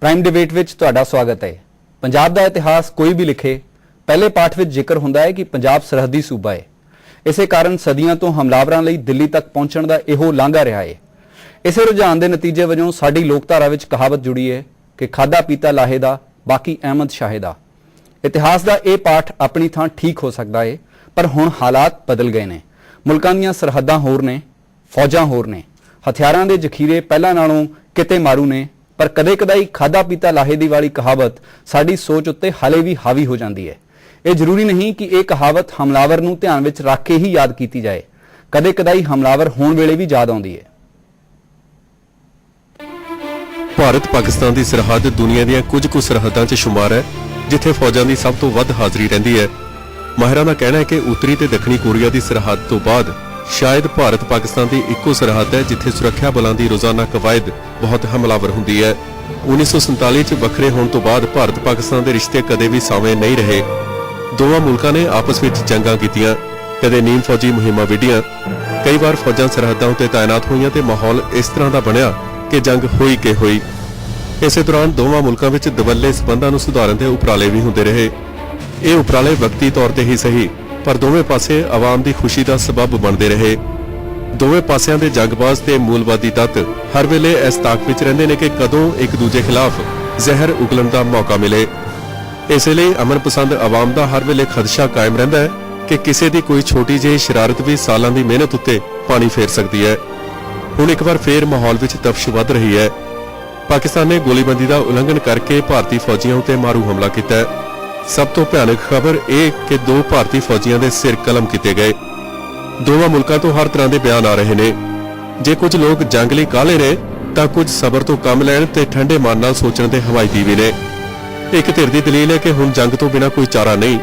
Prime debate ਵਿੱਚ ਤੁਹਾਡਾ ਸਵਾਗਤ ਹੈ। ਪੰਜਾਬ ਦਾ ਇਤਿਹਾਸ ਕੋਈ ਵੀ ਲਿਖੇ, ਪਹਿਲੇ ਪਾਠ ਵਿੱਚ ਜ਼ਿਕਰ ਹੁੰਦਾ ਹੈ ਕਿ ਪੰਜਾਬ ਸਰਹੱਦੀ ਸੂਬਾ ਹੈ। ਇਸੇ ਕਾਰਨ ਸਦੀਆਂ ਤੋਂ ਹਮਲਾਵਰਾਂ ਲਈ ਦਿੱਲੀ ਤੱਕ ਪਹੁੰਚਣ ਦਾ ਇਹੋ ਲਾਂਘਾ ਰਿਹਾ ਹੈ। ਇਸੇ ਰੁਝਾਨ ਦੇ ਨਤੀਜੇ ਵਜੋਂ ਸਾਡੀ ਲੋਕਧਾਰਾ ਵਿੱਚ ਕਹਾਵਤ ਜੁੜੀ ਹੈ ਕਿ ਖਾਦਾ ਪੀਤਾ ਲਾਹੇ ਦਾ, ਬਾਕੀ ਅਹਿਮਦ ਸ਼ਾਹੇ ਦਾ। ਇਤਿਹਾਸ ਦਾ ਇਹ ਪਾਠ ਆਪਣੀ ਥਾਂ ਠੀਕ ਹੋ ਸਕਦਾ ਹੈ, ਪਰ ਹੁਣ ਹਾਲਾਤ ਬਦਲ ਗਏ ਨੇ। ਮੁਲਕਾਂ ਦੀਆਂ ਸਰਹੱਦਾਂ ਹੋਰ ਨੇ, ਫੌਜਾਂ ਹੋਰ ਨੇ, ਹਥਿਆਰਾਂ ਦੇ ਜ਼ਖੀਰੇ ਪਹਿਲਾਂ ਨਾਲੋਂ ਕਿਤੇ ਮਾਰੂ ਨੇ, ਪਰ ਕਦੇ-ਕਦਾਈ ਖਾਦਾ ਪੀਤਾ ਲਾਹੇ ਦੀ ਵਾਲੀ ਕਹਾਵਤ ਸਾਡੀ ਸੋਚ ਉੱਤੇ ਹਾਲੇ ਵੀ ਹਾਵੀ ਹੋ ਜਾਂਦੀ ਹੈ। ਇਹ ਜ਼ਰੂਰੀ ਨਹੀਂ ਕਿ ਇਹ ਕਹਾਵਤ ਹਮਲਾਵਰ ਨੂੰ ਧਿਆਨ ਵਿੱਚ ਰੱਖ ਕੇ ਹੀ ਯਾਦ ਕੀਤੀ ਜਾਏ, ਕਦੇ-ਕਦਾਈ ਹਮਲਾਵਰ ਹੋਣ ਵੇਲੇ ਵੀ ਯਾਦ ਆਉਂਦੀ ਹੈ। ਭਾਰਤ ਪਾਕਿਸਤਾਨ ਦੀ ਸਰਹੱਦ ਦੁਨੀਆ ਦੀਆਂ ਕੁਝ ਕੁ ਸਰਹੱਦਾਂ 'ਚ ਸ਼ੁਮਾਰ ਹੈ ਜਿੱਥੇ ਫੌਜਾਂ ਦੀ ਸਭ ਤੋਂ ਵੱਧ ਹਾਜ਼ਰੀ ਰਹਿੰਦੀ ਹੈ। ਮਾਹਿਰਾਂ ਦਾ ਕਹਿਣਾ ਹੈ ਕਿ ਉੱਤਰੀ ਤੇ ਦੱਖਣੀ ਕੋਰੀਆ ਦੀ ਸਰਹੱਦ ਤੋਂ ਬਾਅਦ ਸ਼ਾਇਦ ਭਾਰਤ ਪਾਕਿਸਤਾਨ ਦੀ ਇੱਕੋ ਸਰਹੱਦ ਹੈ ਜਿੱਥੇ ਸੁਰੱਖਿਆ ਬਲਾਂ ਦੀ ਰੋਜ਼ਾਨਾ ਕਵਾਇਦ ਬਹੁਤ ਹਮਲਾਵਰ ਹੁੰਦੀ ਹੈ। 1947 'ਚ ਵੱਖਰੇ ਹੋਣ ਤੋਂ ਬਾਅਦ ਭਾਰਤ ਪਾਕਿਸਤਾਨ ਦੇ ਰਿਸ਼ਤੇ ਕਦੇ ਵੀ ਸਾਵੇਂ ਨਹੀਂ ਰਹੇ। ਦੋਵਾਂ ਮੁਲਕਾਂ ਨੇ ਆਪਸ ਵਿੱਚ ਜੰਗਾਂ ਕੀਤੀਆਂ, ਕਦੇ ਨੀਮ ਫੌਜੀ ਮੁਹਿੰਮਾਂ ਵਿੱਢੀਆਂ। ਕਈ ਵਾਰ ਫੌਜਾਂ ਸਰਹੱਦਾਂ ਉੱਤੇ ਤਾਇਨਾਤ ਹੋਈਆਂ ਤੇ ਮਾਹੌਲ ਇਸ ਤਰ੍ਹਾਂ ਦਾ ਬਣਿਆ ਕਿ ਜੰਗ ਹੋਈ ਕਿ ਹੋਈ। ਇਸੇ ਦੌਰਾਨ ਦੋਵਾਂ ਮੁਲਕਾਂ ਵਿੱਚ ਦਵੱਲੇ ਸਬੰਧਾਂ ਨੂੰ ਸੁਧਾਰਨ ਦੇ ਉਪਰਾਲੇ ਵੀ ਹੁੰਦੇ ਰਹੇ। ਇਹ ਉਪਰਾਲੇ ਵਕਤੀ ਤੌਰ ਤੇ ਹੀ ਸਹੀ, ਪਰ ਦੋਵੇਂ ਪਾਸੇ ਆਵਾਮ ਦੀ ਖੁਸ਼ੀ ਦਾ ਸਬਬ ਬਣਦੇ ਰਹੇ। ਦੋਵੇਂ ਪਾਸਿਆਂ ਦੇ ਜੰਗਬਾਜ਼ ਤੇ ਮੂਲਵਾਦੀ ਤੱਤ ਹਰ ਵੇਲੇ ਇਸ ਤਾਕ ਵਿੱਚ ਰਹਿੰਦੇ ਨੇ ਕਿ ਕਦੋਂ ਇੱਕ ਦੂਜੇ ਖਿਲਾਫ ਜ਼ਹਿਰ ਉਗਲਣ ਦਾ ਮੌਕਾ ਮਿਲੇ। ਇਸੇ ਲਈ ਅਮਨ ਪਸੰਦ ਆਵਾਮ ਦਾ ਹਰ ਵੇਲੇ ਖਦਸ਼ਾ ਕਾਇਮ ਰਹਿੰਦਾ ਹੈ ਕਿ ਕਿਸੇ ਦੀ ਕੋਈ ਛੋਟੀ ਜਿਹੀ ਸ਼ਰਾਰਤ ਵੀ ਸਾਲਾਂ ਦੀ ਮਿਹਨਤ ਉੱਤੇ ਪਾਣੀ ਫੇਰ ਸਕਦੀ ਹੈ। ਹੁਣ ਇੱਕ ਵਾਰ ਫੇਰ ਮਾਹੌਲ ਵਿੱਚ ਤਪਸ਼ ਵੱਧ ਰਹੀ ਹੈ। ਪਾਕਿਸਤਾਨ ਨੇ ਗੋਲੀਬੰਦੀ ਦਾ ਉਲੰਘਣ ਕਰਕੇ ਭਾਰਤੀ ਫੌਜੀਆਂ ਉੱਤੇ ਮਾਰੂ ਹਮਲਾ ਕੀਤਾ ਹੈ। ਸਭ ਤੋਂ ਭਿਆਨਕ ਖਬਰ ਇਹ ਕਿ 2 ਭਾਰਤੀ ਫੌਜੀਆਂ ਦੇ ਸਿਰ ਕਲਮ ਕੀਤੇ ਗਏ। ਦੋਵਾਂ ਮੁਲਕਾਂ ਤੋਂ ਹਰ ਤਰ੍ਹਾਂ ਦੇ ਬਿਆਨ ਆ ਰਹੇ ਨੇ। ਜੇ ਕੁਝ ਲੋਕ ਜੰਗ ਲਈ ਕਾਹਲੇ ਨੇ ਤਾਂ ਕੁਝ ਸਬਰ ਤੋਂ ਕੰਮ ਲੈਣ ਤੇ ਠੰਡੇ ਮਨ ਨਾਲ ਸੋਚਣ ਦੇ ਹਵਾਇਤੀ ਵੀ ਨੇ। ਇੱਕ ਧਿਰ ਦੀ ਦਲੀਲ ਹੈ ਕਿ ਹੁਣ ਜੰਗ ਤੋਂ ਬਿਨਾਂ ਕੋਈ ਚਾਰਾ ਨਹੀਂ।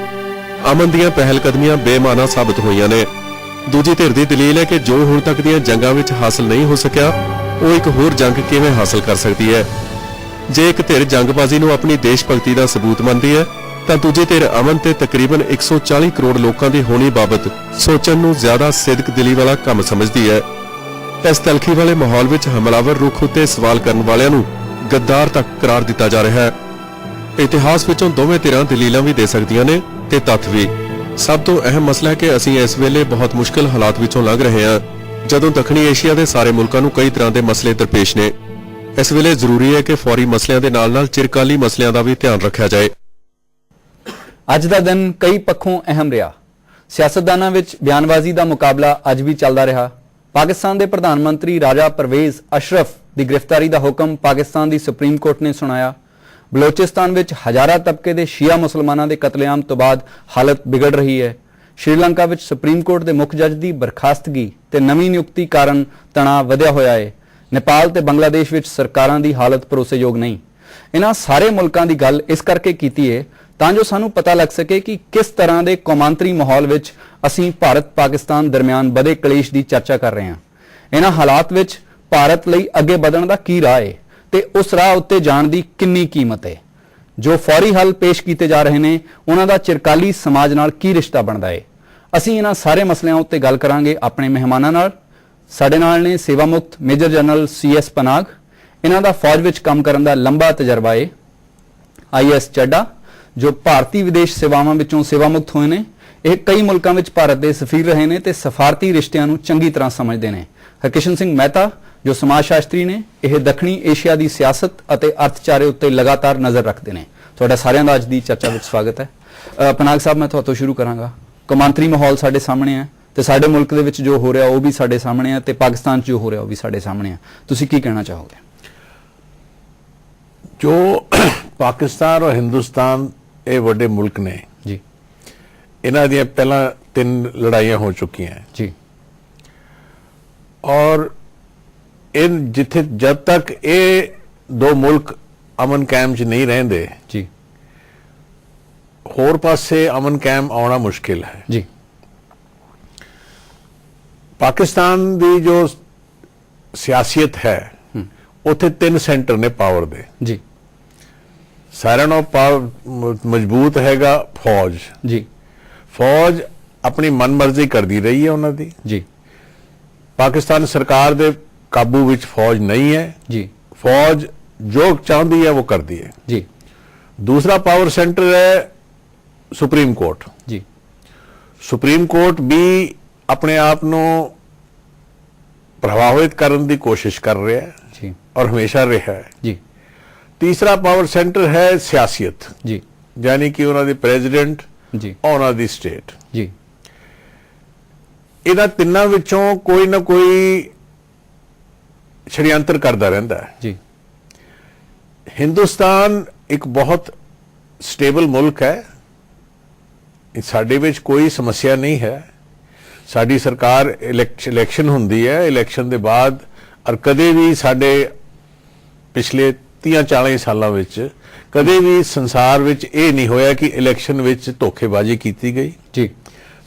ਅਮਨ ਦੀਆਂ ਪਹਿਲਕਦਮੀਆਂ ਬੇਮਾਨਾ ਸਾਬਤ ਹੋਈਆਂ ਨੇ। ਦੂਜੀ ਧਿਰ ਦੀ ਦਲੀਲ ਹੈ ਕਿ ਜੋ ਹੁਣ ਤੱਕ ਦੀਆਂ ਜੰਗਾਂ ਵਿੱਚ ਹਾਸਲ ਨਹੀਂ ਹੋ ਸਕਿਆ, ਉਹ ਇੱਕ ਹੋਰ ਜੰਗ ਕਿਵੇਂ ਹਾਸਲ ਕਰ ਸਕਦੀ ਹੈ। ਜੇ ਇੱਕ ਧਿਰ ਜੰਗਬਾਜ਼ੀ ਨੂੰ ਆਪਣੀ ਦੇਸ਼ ਭਗਤੀ ਦਾ ਸਬੂਤ ਮੰਨਦੀ ਹੈ ਤਾਂ ਦੂਜੀ ਧਿਰ ਅਮਨ ਤੇ ਤਕਰੀਬਨ 140 ਕਰੋੜ ਲੋਕਾਂ ਦੀ ਹੋਣੀ ਬਾਬਤ ਸੋਚਣ ਨੂੰ ਜ਼ਿਆਦਾ ਸਿਦਕ ਦਿਲੀ ਵਾਲਾ ਕੰਮ ਸਮਝਦੀ ਹੈ। ਇਸ ਤਲਖੀ ਵਾਲੇ ਮਾਹੌਲ ਵਿੱਚ ਹਮਲਾਵਰ ਰੁਖ ਉੱਤੇ ਸਵਾਲ ਕਰਨ ਵਾਲਿਆਂ ਨੂੰ ਗੱਦਾਰ ਤੱਕ ਕਰਾਰ ਦਿੱਤਾ ਜਾ ਰਿਹਾ ਹੈ। ਇਤਿਹਾਸ ਵਿੱਚੋਂ ਦੋਵੇਂ ਧਿਰਾਂ ਦਲੀਲਾਂ ਵੀ ਦੇ ਸਕਦੀਆਂ ਨੇ ਤੇ ਤੱਥ ਵੀ। ਸਭ ਤੋਂ ਅਹਿਮ ਮਸਲਾ ਹੈ ਕਿ ਅਸੀਂ ਇਸ ਵੇਲੇ ਬਹੁਤ ਮੁਸ਼ਕਲ ਹਾਲਾਤ ਵਿੱਚੋਂ ਲੰਘ ਰਹੇ ਹਾਂ, ਜਦੋਂ ਦੱਖਣੀ ਏਸ਼ੀਆ ਦੇ ਸਾਰੇ ਮੁਲਕਾਂ ਨੂੰ ਕਈ ਤਰ੍ਹਾਂ ਦੇ ਮਸਲੇ ਦਰਪੇਸ਼ ਨੇ। ਇਸ ਵੇਲੇ ਜ਼ਰੂਰੀ ਹੈ ਕਿ ਫੌਰੀ ਮਸਲਿਆਂ ਦੇ ਨਾਲ-ਨਾਲ ਚਿਰਕਾਲੀ ਮਸਲਿਆਂ ਦਾ ਵੀ ਧਿਆਨ ਰੱਖਿਆ ਜਾਏ। ਅੱਜ ਦਾ ਦਿਨ ਕਈ ਪੱਖੋਂ ਅਹਿਮ ਰਿਹਾ। ਸਿਆਸਤਦਾਨਾਂ ਵਿੱਚ ਬਿਆਨਬਾਜ਼ੀ ਦਾ ਮੁਕਾਬਲਾ ਅੱਜ ਵੀ ਚੱਲਦਾ ਰਿਹਾ। ਪਾਕਿਸਤਾਨ ਦੇ ਪ੍ਰਧਾਨ ਮੰਤਰੀ ਰਾਜਾ ਪਰਵੇਜ਼ ਅਸ਼ਰਫ ਦੀ ਗ੍ਰਿਫਤਾਰੀ ਦਾ ਹੁਕਮ ਪਾਕਿਸਤਾਨ ਦੀ ਸੁਪਰੀਮ ਕੋਰਟ ਨੇ ਸੁਣਾਇਆ। ਬਲੋਚਿਸਤਾਨ ਵਿੱਚ ਹਜ਼ਾਰਾਂ ਤਬਕੇ ਦੇ ਸ਼ੀਆ ਮੁਸਲਮਾਨਾਂ ਦੇ ਕਤਲੇਆਮ ਤੋਂ ਬਾਅਦ ਹਾਲਤ ਵਿਗੜ ਰਹੀ ਹੈ। ਸ਼੍ਰੀਲੰਕਾ ਵਿੱਚ ਸੁਪਰੀਮ ਕੋਰਟ ਦੇ ਮੁੱਖ ਜੱਜ ਦੀ ਬਰਖਾਸਤਗੀ ਤੇ ਨਵੀਂ ਨਿਯੁਕਤੀ ਕਾਰਨ ਤਣਾਅ ਵਧਿਆ ਹੋਇਆ ਹੈ। ਨੇਪਾਲ ਤੇ ਬੰਗਲਾਦੇਸ਼ ਵਿੱਚ ਸਰਕਾਰਾਂ ਦੀ ਹਾਲਤ ਭਰੋਸੇਯੋਗ ਨਹੀਂ। ਇਹਨਾਂ ਸਾਰੇ ਮੁਲਕਾਂ ਦੀ ਗੱਲ ਇਸ ਕਰਕੇ ਕੀਤੀ ਹੈ ਤਾਂ ਜੋ ਸਾਨੂੰ ਪਤਾ ਲੱਗ ਸਕੇ ਕਿ ਕਿਸ ਤਰ੍ਹਾਂ ਦੇ ਕੌਮਾਂਤਰੀ ਮਾਹੌਲ ਵਿੱਚ ਅਸੀਂ ਭਾਰਤ ਪਾਕਿਸਤਾਨ ਦਰਮਿਆਨ ਵਧੇ ਕਲੇਸ਼ ਦੀ ਚਰਚਾ ਕਰ ਰਹੇ ਹਾਂ। ਇਹਨਾਂ ਹਾਲਾਤ ਵਿੱਚ ਭਾਰਤ ਲਈ ਅੱਗੇ ਵਧਣ ਦਾ ਕੀ ਰਾਹ ਹੈ ਤੇ ਉਸ ਰਾਹ ਉੱਤੇ ਜਾਣ ਦੀ ਕਿੰਨੀ ਕੀਮਤ ਹੈ। ਜੋ ਫੌਰੀ ਹੱਲ ਪੇਸ਼ ਕੀਤੇ ਜਾ ਰਹੇ ਨੇ ਉਹਨਾਂ ਦਾ ਚਿਰਕਾਲੀ ਸਮਾਜ ਨਾਲ ਕੀ ਰਿਸ਼ਤਾ ਬਣਦਾ ਹੈ। ਅਸੀਂ ਇਹਨਾਂ ਸਾਰੇ ਮਸਲਿਆਂ ਉੱਤੇ ਗੱਲ ਕਰਾਂਗੇ ਆਪਣੇ ਮਹਿਮਾਨਾਂ ਨਾਲ। ਸਾਡੇ ਨਾਲ ਨੇ ਸੇਵਾ ਮੁਕਤ ਮੇਜਰ ਜਨਰਲ CS ਪਨਾਗ। ਇਹਨਾਂ ਦਾ ਫੌਜ ਵਿੱਚ ਕੰਮ ਕਰਨ ਦਾ ਲੰਬਾ ਤਜਰਬਾ ਹੈ। IAS ਚੱਡਾ ਜੋ ਭਾਰਤੀ ਵਿਦੇਸ਼ ਸੇਵਾਵਾਂ ਵਿੱਚੋਂ ਸੇਵਾ ਮੁਕਤ ਹੋਏ ਨੇ। ਇਹ ਕਈ ਮੁਲਕਾਂ ਵਿੱਚ ਭਾਰਤ ਦੇ ਸਫੀਰ ਰਹੇ ਨੇ ਤੇ ਸਫਾਰਤੀ ਰਿਸ਼ਤਿਆਂ ਨੂੰ ਚੰਗੀ ਤਰ੍ਹਾਂ ਸਮਝਦੇ ਨੇ। ਹਰਕਿਸ਼ਨ ਸਿੰਘ ਮਹਿਤਾ ਜੋ ਸਮਾਜ ਸ਼ਾਸਤਰੀ ਨੇ। ਇਹ ਦੱਖਣੀ ਏਸ਼ੀਆ ਦੀ ਸਿਆਸਤ ਅਤੇ ਅਰਥਚਾਰੇ ਉੱਤੇ ਲਗਾਤਾਰ ਨਜ਼ਰ ਰੱਖਦੇ ਨੇ। ਤੁਹਾਡਾ ਸਾਰਿਆਂ ਦਾ ਅੱਜ ਦੀ ਚਰਚਾ ਵਿੱਚ ਸਵਾਗਤ ਹੈ। ਪਨਾਗ ਸਾਹਿਬ, ਮੈਂ ਤੁਹਾਡੇ ਤੋਂ ਸ਼ੁਰੂ ਕਰਾਂਗਾ। ਕੌਮਾਂਤਰੀ ਮਾਹੌਲ ਸਾਡੇ ਸਾਹਮਣੇ ਹੈ ਤੇ ਸਾਡੇ ਮੁਲਕ ਦੇ ਵਿੱਚ ਜੋ ਹੋ ਰਿਹਾ ਉਹ ਵੀ ਸਾਡੇ ਸਾਹਮਣੇ ਹੈ ਤੇ ਪਾਕਿਸਤਾਨ 'ਚ ਜੋ ਹੋ ਰਿਹਾ ਉਹ ਵੀ ਸਾਡੇ ਸਾਹਮਣੇ ਹੈ। ਤੁਸੀਂ ਕੀ ਕਹਿਣਾ ਚਾਹੋਗੇ? ਜੋ ਪਾਕਿਸਤਾਨ ਔਰ ਹਿੰਦੁਸਤਾਨ ਇਹ ਵੱਡੇ ਮੁਲਕ ਨੇ ਜੀ, ਇਹਨਾਂ ਦੀਆਂ ਪਹਿਲਾਂ 3 ਲੜਾਈਆਂ ਹੋ ਚੁੱਕੀਆਂ ਜੀ, ਔਰ ਇਹ ਜਿੱਥੇ ਜਦ ਤੱਕ ਇਹ 2 ਮੁਲਕ ਅਮਨ ਕਾਇਮ 'ਚ ਨਹੀਂ ਰਹਿੰਦੇ ਜੀ, ਹੋਰ ਪਾਸੇ ਅਮਨ ਕਾਇਮ ਆਉਣਾ ਮੁਸ਼ਕਿਲ ਹੈ ਜੀ। ਪਾਕਿਸਤਾਨ ਦੀ ਜੋ ਸਿਆਸਤ ਹੈ ਉੱਥੇ 3 ਸੈਂਟਰ ਨੇ ਪਾਵਰ ਦੇ ਜੀ। ਸਾਰਿਆਂ ਨਾਲੋਂ ਮਜ਼ਬੂਤ ਹੈਗਾ ਫੌਜ ਜੀ। ਫੌਜ ਆਪਣੀ ਮਨਮਰਜ਼ੀ ਕਰਦੀ ਰਹੀ ਹੈ ਉਹਨਾਂ ਦੀ ਜੀ। ਪਾਕਿਸਤਾਨ ਸਰਕਾਰ ਦੇ ਕਾਬੂ ਵਿੱਚ ਫੌਜ ਨਹੀਂ ਹੈ ਜੀ। ਫੌਜ जो चाहती है वो करती है। जी दूसरा पावर सेंटर है सुप्रीम कोर्ट। जी सुप्रीम कोर्ट भी अपने आप ਨੂੰ ਪ੍ਰਭਾਵਿਤ ਕਰਨ ਦੀ ਕੋਸ਼ਿਸ਼ ਕਰ ਰਿਹਾ ਹੈ जी और हमेशा रहा है। जी तीसरा पावर सेंटर है सियासत, जी यानी कि उन्होंने प्रेजिडेंट जी और उन्होंने स्टेट। जी इन्हां तिन्नां विचों कोई ना कोई षड्यंत्र करता रहता है। जी हिंदुस्तान एक बहुत स्टेबल मुल्क है, साडे विच कोई समस्या नहीं है। साडी सरकार इलैक्शन हुंदी है, इलैक्शन दे बाद और कदे भी साडे पिछले 30-40 सालों विच कदे भी संसार विच ये नहीं होया कि इलैक्शन विच धोखेबाजी की गई। जी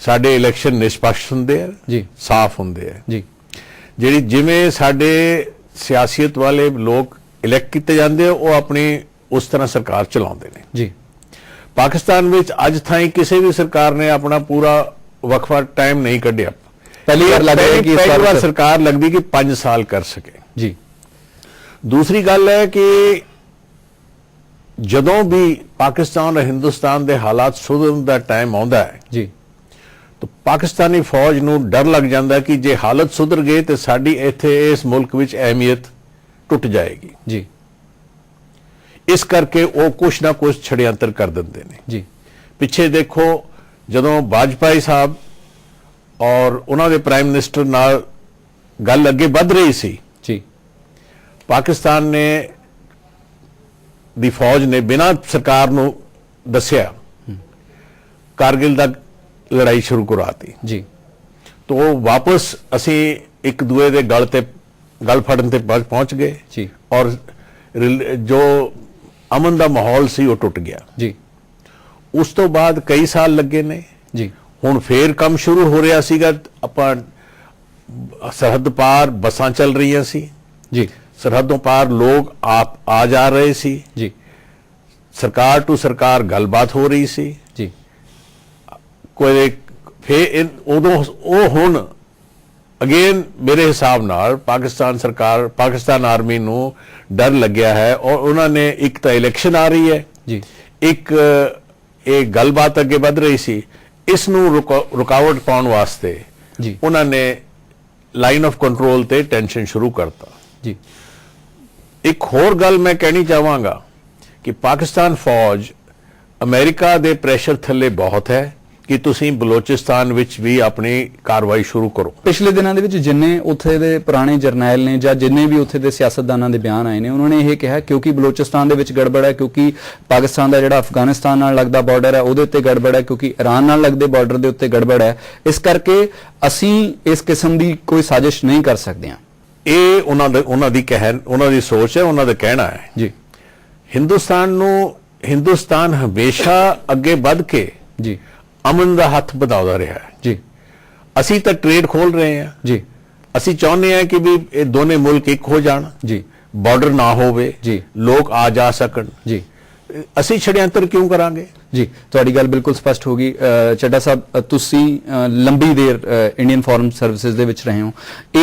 साडे इलैक्शन निष्पक्ष हुंदे हैं, जी साफ हुंदे हैं। जी ਜਿਹੜੀ ਜਿਵੇਂ ਸਾਡੇ ਸਿਆਸਤ ਵਾਲੇ ਲੋਕ ਇਲੈਕਟ ਕੀਤੇ ਜਾਂਦੇ ਆ ਉਹ ਆਪਣੀ ਉਸ ਤਰ੍ਹਾਂ ਸਰਕਾਰ ਚਲਾਉਂਦੇ ਨੇ। ਜੀ ਪਾਕਿਸਤਾਨ ਵਿੱਚ ਅੱਜ ਤਾਈਂ ਕਿਸੇ ਵੀ ਸਰਕਾਰ ਨੇ ਆਪਣਾ ਪੂਰਾ ਵਕਫਾ ਟਾਈਮ ਨਹੀਂ ਕੱਢਿਆ। ਪਹਿਲੀ ਵਾਰ ਲੱਗ ਰਿਹਾ ਕਿ ਇਸ ਪਹਿਲੀ ਵਾਰ ਵਾਰ ਸਰਕਾਰ ਲੱਗਦੀ ਕਿ 5 ਸਾਲ ਕਰ ਸਕੇ। ਜੀ ਦੂਸਰੀ ਗੱਲ ਹੈ ਕਿ ਜਦੋਂ ਵੀ ਪਾਕਿਸਤਾਨ ਔਰ ਹਿੰਦੁਸਤਾਨ ਦੇ ਹਾਲਾਤ ਸੁਧਰਨ ਦਾ ਟਾਈਮ ਆਉਂਦਾ ਹੈ ਜੀ तो पाकिस्तानी फौज ਨੂੰ डर लग जाता है कि जे हालत सुधर गई तो साड़ी इत्थे इस मुल्क विच अहमियत टुट जाएगी। जी इस करके वो कुछ ना कुछ छड़यंत्र कर देंगे ने। जी पिछे देखो जदों वाजपेयी साहब और उन्होंने प्राइम मिनिस्टर नाल गल अगे बढ़ रही सी, जी पाकिस्तान ने दी फौज ने बिना सरकार नूं दस्या कारगिल दा लड़ाई शुरू कराती। जी तो वापस असी एक दूए दे गल फड़न ते पहुंच गए जी और जो अमन दा माहौल सी वो टुट गया। जी उस तो बाद कई साल लगे ने। जी हुण फिर काम शुरू हो रहा सीगा, आपां सरहद पार बसां चल रही सी, जी सरहदों पार लोग आप आ जा रहे सी, जी सरकार टू सरकार गलबात हो रही सी। जी कोई फिर उदों वो हुण अगेन मेरे हिसाब नाल पाकिस्तान सरकार पाकिस्तान आर्मी नूं डर लग्या है और उन्होंने एक तो इलैक्शन आ रही है, जी एक एक गलबात अगे बढ़ रही सी, इस नूं रुकावट पाउण वास्ते जी उन्होंने लाइन ऑफ कंट्रोल ते टेंशन शुरू करता। जी एक होर गल मैं कहनी चाहांगा कि पाकिस्तान फौज अमेरिका दे प्रेशर थले बहुत है कि तुसीं बलोचिस्तान विच भी अपनी कार्रवाई शुरू करो। ਪਿਛਲੇ ਦਿਨਾਂ ਦੇ ਵਿੱਚ ਜਿੰਨੇ ਉੱਥੇ ਦੇ ਪੁਰਾਣੇ ਜਰਨੈਲ ਨੇ ਜਾਂ ਜਿੰਨੇ ਵੀ ਉੱਥੇ ਦੇ ਸਿਆਸਤਦਾਨਾਂ ਦੇ ਬਿਆਨ ਆਏ ਨੇ ਉਹਨਾਂ ਨੇ ਇਹ ਕਿਹਾ ਕਿਉਂਕਿ ਬਲੋਚਿਸਤਾਨ ਦੇ ਵਿੱਚ ਗੜਬੜ ਹੈ, ਕਿਉਂਕਿ ਪਾਕਿਸਤਾਨ ਦਾ ਜਿਹੜਾ ਅਫਗਾਨਿਸਤਾਨ ਨਾਲ ਲੱਗਦਾ ਬਾਰਡਰ ਹੈ ਉਹਦੇ ਉੱਤੇ ਗੜਬੜ ਹੈ, ਕਿਉਂਕਿ ਈਰਾਨ ਨਾਲ ਲੱਗਦੇ ਬਾਰਡਰ ਦੇ ਉੱਤੇ ਗੜਬੜ ਹੈ, ਇਸ ਕਰਕੇ ਅਸੀਂ ਇਸ ਕਿਸਮ ਦੀ ਕੋਈ ਸਾਜ਼ਿਸ਼ ਨਹੀਂ ਕਰ ਸਕਦੇ ਹਾਂ। ਇਹ ਉਹਨਾਂ ਦੀ ਕਹਿਣ, ਉਹਨਾਂ ਦੀ ਸੋਚ ਹੈ, ਉਹਨਾਂ ਦਾ ਕਹਿਣਾ ਹੈ। ਜੀ ਹਿੰਦੁਸਤਾਨ ਹਮੇਸ਼ਾ ਅੱਗੇ ਵੱਧ ਕੇ ਜੀ ਅਮਨ ਦਾ ਹੱਥ ਵਧਾਉਂਦਾ ਰਿਹਾ ਹੈ। ਜੀ ਅਸੀਂ ਤਾਂ ਟ੍ਰੇਡ ਖੋਲ ਰਹੇ ਹਾਂ, ਜੀ ਅਸੀਂ ਚਾਹੁੰਦੇ ਹਾਂ ਕਿ ਵੀ ਇਹ ਦੋਨੇ ਮੁਲਕ ਇੱਕ ਹੋ ਜਾਣ, ਜੀ ਬਾਰਡਰ ਨਾ ਹੋਵੇ, ਜੀ ਲੋਕ ਆ ਜਾ ਸਕਣ। ਜੀ ਅਸੀਂ ਛੜਯੰਤਰ ਕਿਉਂ ਕਰਾਂਗੇ? ਜੀ ਤੁਹਾਡੀ ਗੱਲ ਬਿਲਕੁਲ ਸਪਸ਼ਟ ਹੋ ਗਈ। ਚੱਡਾ ਸਾਹਿਬ, ਤੁਸੀਂ ਲੰਬੀ ਦੇਰ ਇੰਡੀਅਨ ਫੋਰਨ ਸਰਵਿਸਿਜ਼ ਦੇ ਵਿੱਚ ਰਹੇ ਹੋ।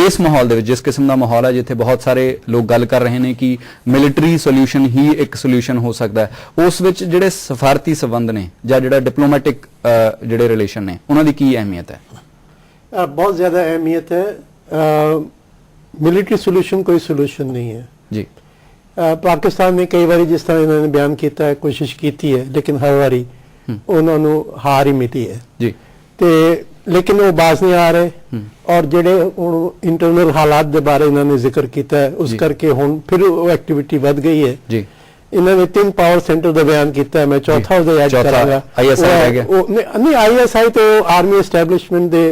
ਇਸ ਮਾਹੌਲ ਦੇ ਵਿੱਚ, ਜਿਸ ਕਿਸਮ ਦਾ ਮਾਹੌਲ ਹੈ ਜਿੱਥੇ ਬਹੁਤ ਸਾਰੇ ਲੋਕ ਗੱਲ ਕਰ ਰਹੇ ਨੇ ਕਿ ਮਿਲਟਰੀ ਸੋਲੂਸ਼ਨ ਹੀ ਇੱਕ ਸੋਲੂਸ਼ਨ ਹੋ ਸਕਦਾ ਹੈ, ਉਸ ਵਿੱਚ ਜਿਹੜੇ ਸਫਾਰਤੀ ਸੰਬੰਧ ਨੇ ਜਾਂ ਜਿਹੜਾ ਡਿਪਲੋਮੈਟਿਕ ਜਿਹੜੇ ਰਿਲੇਸ਼ਨ ਨੇ ਉਹਨਾਂ ਦੀ ਕੀ ਅਹਿਮੀਅਤ ਹੈ? बहुत ज़्यादा अहमियत है। मिलिट्री सोल्यूशन कोई सोल्यूशन नहीं है जी। पाकिस्तान ने कई बार जिस तरह इन्होंने बयान किया है, कोशिश की है, लेकिन हर बारी उन्होंने हार ही मिली है जी। ते लेकिन वो बाज नहीं आ रहे और जेडे इंटरनल हालात के बारे इन्होंने जिक्र किया है, उस करके हुण फिर वो एक्टिविटी बढ़ गई है जी। इन्होंने 3 पावर सेंटर का बयान किया है, मैं चौथा उहदे ऐड करांगा। ISI रह गया नहीं, ISI तो आर्मी एस्टैब्लिशमेंट दे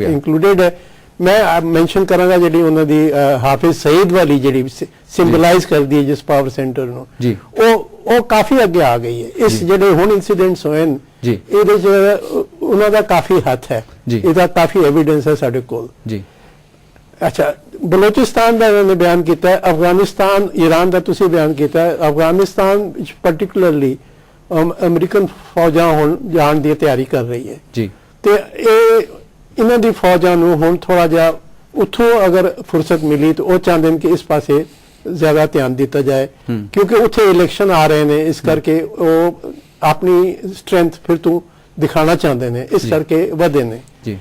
इंक्लूडेड है। मैं मेंशन करांगा जी उन्हों की हाफिज सईद वाली जी सिंबलाइज कर दी है जिस पावर सेंटर नो जी, वो काफी अगे आ गई है। इस जेडे हुण इंसीडेंट्स होए जी, इहदे च उन्हां दा काफी हथ है जी, इहदा काफी एविडेंस है साडे कोल जी। अच्छा, बलोचिस्तान का इन्होंने बयान किया है, अफगानिस्तान ईरान का तुसीं बयान किया है। अफगानिस्तान पर्टिकुलरली अमरीकन फौजां हुण जाण दी तैयारी कर रही है जी, ते इन्हां दी फौजां नूं हुण थोड़ा जिहा उत्थों अगर फुरसत मिली तो वो चाहते हैं कि इस पासे ਜ਼ਿਆਦਾ ਧਿਆਨ ਦਿੱਤਾ ਜਾਏ ਕਿਉਂਕਿ ਉੱਥੇ ਇਲੈਕਸ਼ਨ ਆ ਰਹੇ ਨੇ ਇਸ ਕਰਕੇ ਉਹ ਆਪਣੀ ਸਟਰੈਂਥ ਫਿਰ ਤੋਂ ਦਿਖਾਣਾ ਚਾਹੁੰਦੇ ਨੇ ਇਸ ਕਰਕੇ ਵਧੇ ਨੇ ਜੀ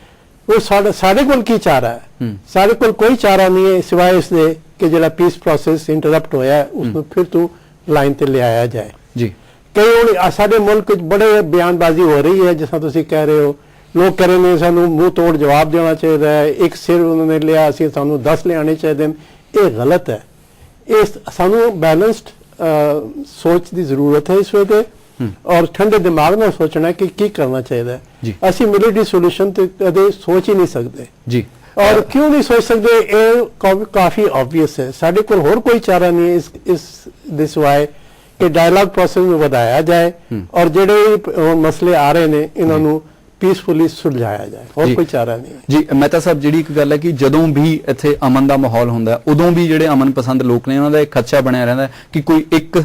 ਉਹ ਸਾਡੇ ਕੋਲ ਕੀ ਚਾਰਾ ਹੈ ਸਾਡੇ ਕੋਲ ਕੋਈ ਚਾਰਾ ਨਹੀਂ ਹੈ ਸਿਵਾਏ ਇਸ ਦੇ ਕਿ ਜਿਹੜਾ ਪੀਸ ਪ੍ਰੋਸੈਸ ਇੰਟਰਰਪਟ ਹੋਇਆ ਉਸ ਨੂੰ ਫਿਰ ਤੋਂ ਲਾਈਨ ਤੇ ਲਿਆਇਆ ਜਾਏ ਜੀ ਕਈ ਹੁਣ ਸਾਡੇ ਮੁਲਕ ਵਿੱਚ ਬੜੇ ਬਿਆਨਬਾਜ਼ੀ ਹੋ ਰਹੀ ਹੈ ਜਿਸ ਤਰ੍ਹਾਂ ਤੁਸੀਂ ਕਹਿ ਰਹੇ ਹੋ ਲੋਕ ਕਹਿ ਰਹੇ ਨੇ ਸਾਨੂੰ ਮੂੰਹ ਤੋੜ ਜਵਾਬ ਦੇਣਾ ਚਾਹੀਦਾ ਹੈ ਇੱਕ ਸਿਰ ਉਹਨਾਂ ਨੇ ਲਿਆ ਅਸੀਂ ਸਾਨੂੰ 10 ਲਿਆਣੇ ਚਾਹੀਦੇ ਨੇ ਇਹ ਗਲਤ ਹੈ ਇਹ ਸਾਨੂੰ ਬੈਲੈਂਸਡ ਸੋਚ ਦੀ ਜ਼ਰੂਰਤ ਹੈ ਇਸ ਵੇਲੇ ਔਰ ਠੰਡੇ ਦਿਮਾਗ ਨਾਲ ਸੋਚਣਾ ਕਿ ਕੀ ਕਰਨਾ ਚਾਹੀਦਾ ਹੈ ਅਸੀਂ ਮਿਲਟਰੀ ਸੋਲੂਸ਼ਨ ਤੇ ਕਦੇ ਸੋਚ ਹੀ ਨਹੀਂ ਸਕਦੇ ਜੀ ਔਰ ਕਿਉਂ ਨਹੀਂ ਸੋਚ ਸਕਦੇ ਇਹ ਕਾਫੀ ਆਬਵੀਅਸ ਹੈ ਸਾਡੇ ਕੋਲ ਹੋਰ ਕੋਈ ਚਾਰਾ ਨਹੀਂ ਹੈ ਇਸ ਦੇ ਸਿਵਾਏ ਕਿ ਡਾਇਲੌਗ ਪ੍ਰੋਸੈਸ ਨੂੰ ਵਧਾਇਆ ਜਾਏ ਔਰ ਜਿਹੜੇ ਮਸਲੇ ਆ ਰਹੇ ਨੇ ਇਹਨਾਂ ਨੂੰ ਪੀਸਫੁਲੀ ਸੁਲਝਾਇਆ ਜਾਏ ਹੋਰ ਕੋਈ ਚਾਰਾ ਨਹੀਂ ਜੀ ਮਹਿਤਾ ਸਾਹਿਬ ਜਿਹੜੀ ਇੱਕ ਗੱਲ ਹੈ ਕਿ ਜਦੋਂ ਵੀ ਇੱਥੇ ਅਮਨ ਦਾ ਮਾਹੌਲ ਹੁੰਦਾ ਉਦੋਂ ਵੀ ਜਿਹੜੇ ਅਮਨ ਪਸੰਦ ਲੋਕ ਨੇ ਉਹਨਾਂ ਦਾ ਇੱਕ ਖਦਸ਼ਾ ਬਣਿਆ ਰਹਿੰਦਾ ਕਿ ਕੋਈ ਇੱਕ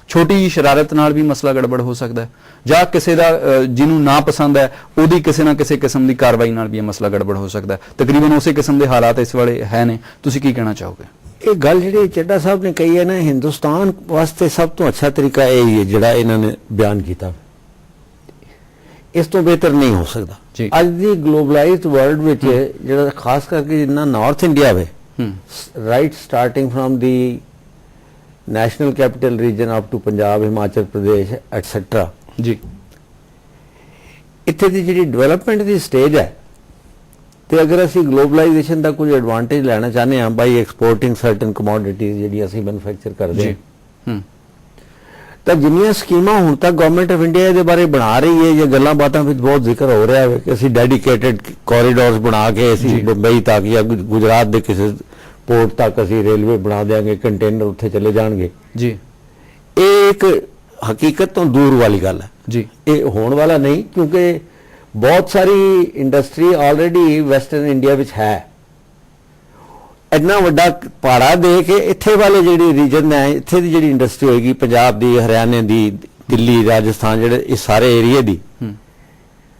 ਛੋਟੀ ਜਿਹੀ ਸ਼ਰਾਰਤ ਨਾਲ ਵੀ ਮਸਲਾ ਗੜਬੜ ਹੋ ਸਕਦਾ ਹੈ ਜਾਂ ਕਿਸੇ ਦਾ ਜਿਹਨੂੰ ਨਾ ਪਸੰਦ ਹੈ ਉਹਦੀ ਕਿਸੇ ਨਾ ਕਿਸੇ ਕਿਸਮ ਦੀ ਕਾਰਵਾਈ ਨਾਲ ਵੀ ਇਹ ਮਸਲਾ ਗੜਬੜ ਹੋ ਸਕਦਾ ਹੈ ਤਕਰੀਬਨ ਉਸੇ ਕਿਸਮ ਦੇ ਹਾਲਾਤ ਇਸ ਵੇਲੇ ਹੈ ਨੇ ਤੁਸੀਂ ਕੀ ਕਹਿਣਾ ਚਾਹੋਗੇ ਇਹ ਗੱਲ ਜਿਹੜੀ ਚੱਡਾ ਸਾਹਿਬ ਨੇ ਕਹੀ ਹੈ ਨਾ ਹਿੰਦੁਸਤਾਨ ਵਾਸਤੇ ਸਭ ਤੋਂ ਅੱਛਾ ਤਰੀਕਾ ਇਹ ਹੀ ਹੈ ਜਿਹੜਾ ਇਹਨਾਂ ਨੇ ਬਿਆਨ ਕੀਤਾ ਇਸ ਤੋਂ ਬਿਹਤਰ ਨਹੀਂ ਹੋ ਸਕਦਾ ਅੱਜ ਦੀ ਗਲੋਬਲਾਈਜ਼ਡ ਵਰਲਡ ਵਿੱਚ ਜਿਹੜਾ ਖਾਸ ਕਰਕੇ ਜਿੰਨਾ ਨਾਰਥ ਇੰਡੀਆ ਵੇ right starting from the national capital region up to Punjab Himachal Pradesh etcetera ਜੀ ਇੱਥੇ ਦੀ ਜਿਹੜੀ ਡਿਵੈਲਪਮੈਂਟ ਦੀ ਸਟੇਜ ਹੈ ਤੇ ਅਗਰ ਅਸੀਂ ਗਲੋਬਲਾਈਜੇਸ਼ਨ ਦਾ ਕੁਝ ਐਡਵਾਂਟੇਜ ਲੈਣਾ ਚਾਹੁੰਦੇ ਹਾਂ ਬਾਈ ਐਕਸਪੋਰਟਿੰਗ ਸਰਟਨ ਕਮੋਡਿਟੀਜ਼ ਜਿਹੜੀ ਅਸੀਂ ਮੈਨੂਫੈਕਚਰ ਕਰਦੇ ਹਾਂ ਤਾਂ ਜਿੰਨੀਆਂ ਸਕੀਮਾਂ ਹੁਣ ਤੱਕ ਗਵਰਨਮੈਂਟ ਆਫ ਇੰਡੀਆ ਇਹਦੇ ਬਾਰੇ ਬਣਾ ਰਹੀ ਹੈ ਜਾਂ ਗੱਲਾਂ ਬਾਤਾਂ ਵਿੱਚ ਬਹੁਤ ਜ਼ਿਕਰ ਹੋ ਰਿਹਾ ਹੈ ਕਿ ਅਸੀਂ ਡੈਡੀਕੇਟਿਡ ਕੋਰੀਡੋਰਸ ਬਣਾ ਕੇ ਅਸੀਂ ਬੰਬਈ ਤੱਕ ਜਾਂ ਗੁਜਰਾਤ ਦੇ ਕਿਸੇ ਪੋਰਟ ਤੱਕ ਅਸੀਂ ਰੇਲਵੇ ਬਣਾ ਦੇਾਂਗੇ ਕੰਟੇਨਰ ਉੱਥੇ ਚਲੇ ਜਾਣਗੇ ਜੀ ਇਹ ਇੱਕ ਹਕੀਕਤ ਤੋਂ ਦੂਰ ਵਾਲੀ ਗੱਲ ਹੈ ਜੀ ਇਹ ਹੋਣ ਵਾਲਾ ਨਹੀਂ ਕਿਉਂਕਿ ਬਹੁਤ ਸਾਰੀ ਇੰਡਸਟਰੀ ਆਲਰੇਡੀ ਵੈਸਟਰਨ ਇੰਡੀਆ ਵਿੱਚ ਹੈ ਇੰਨਾ ਵੱਡਾ ਪਹਾੜਾ ਦੇ ਕੇ ਇੱਥੇ ਵਾਲੇ ਜਿਹੜੀ ਰੀਜਨ ਹੈ ਇੱਥੇ ਦੀ ਜਿਹੜੀ ਇੰਡਸਟਰੀ ਹੋਏਗੀ ਪੰਜਾਬ ਦੀ ਹਰਿਆਣੇ ਦੀ ਦਿੱਲੀ ਰਾਜਸਥਾਨ ਜਿਹੜੇ ਇਹ ਸਾਰੇ ਏਰੀਆ ਦੀ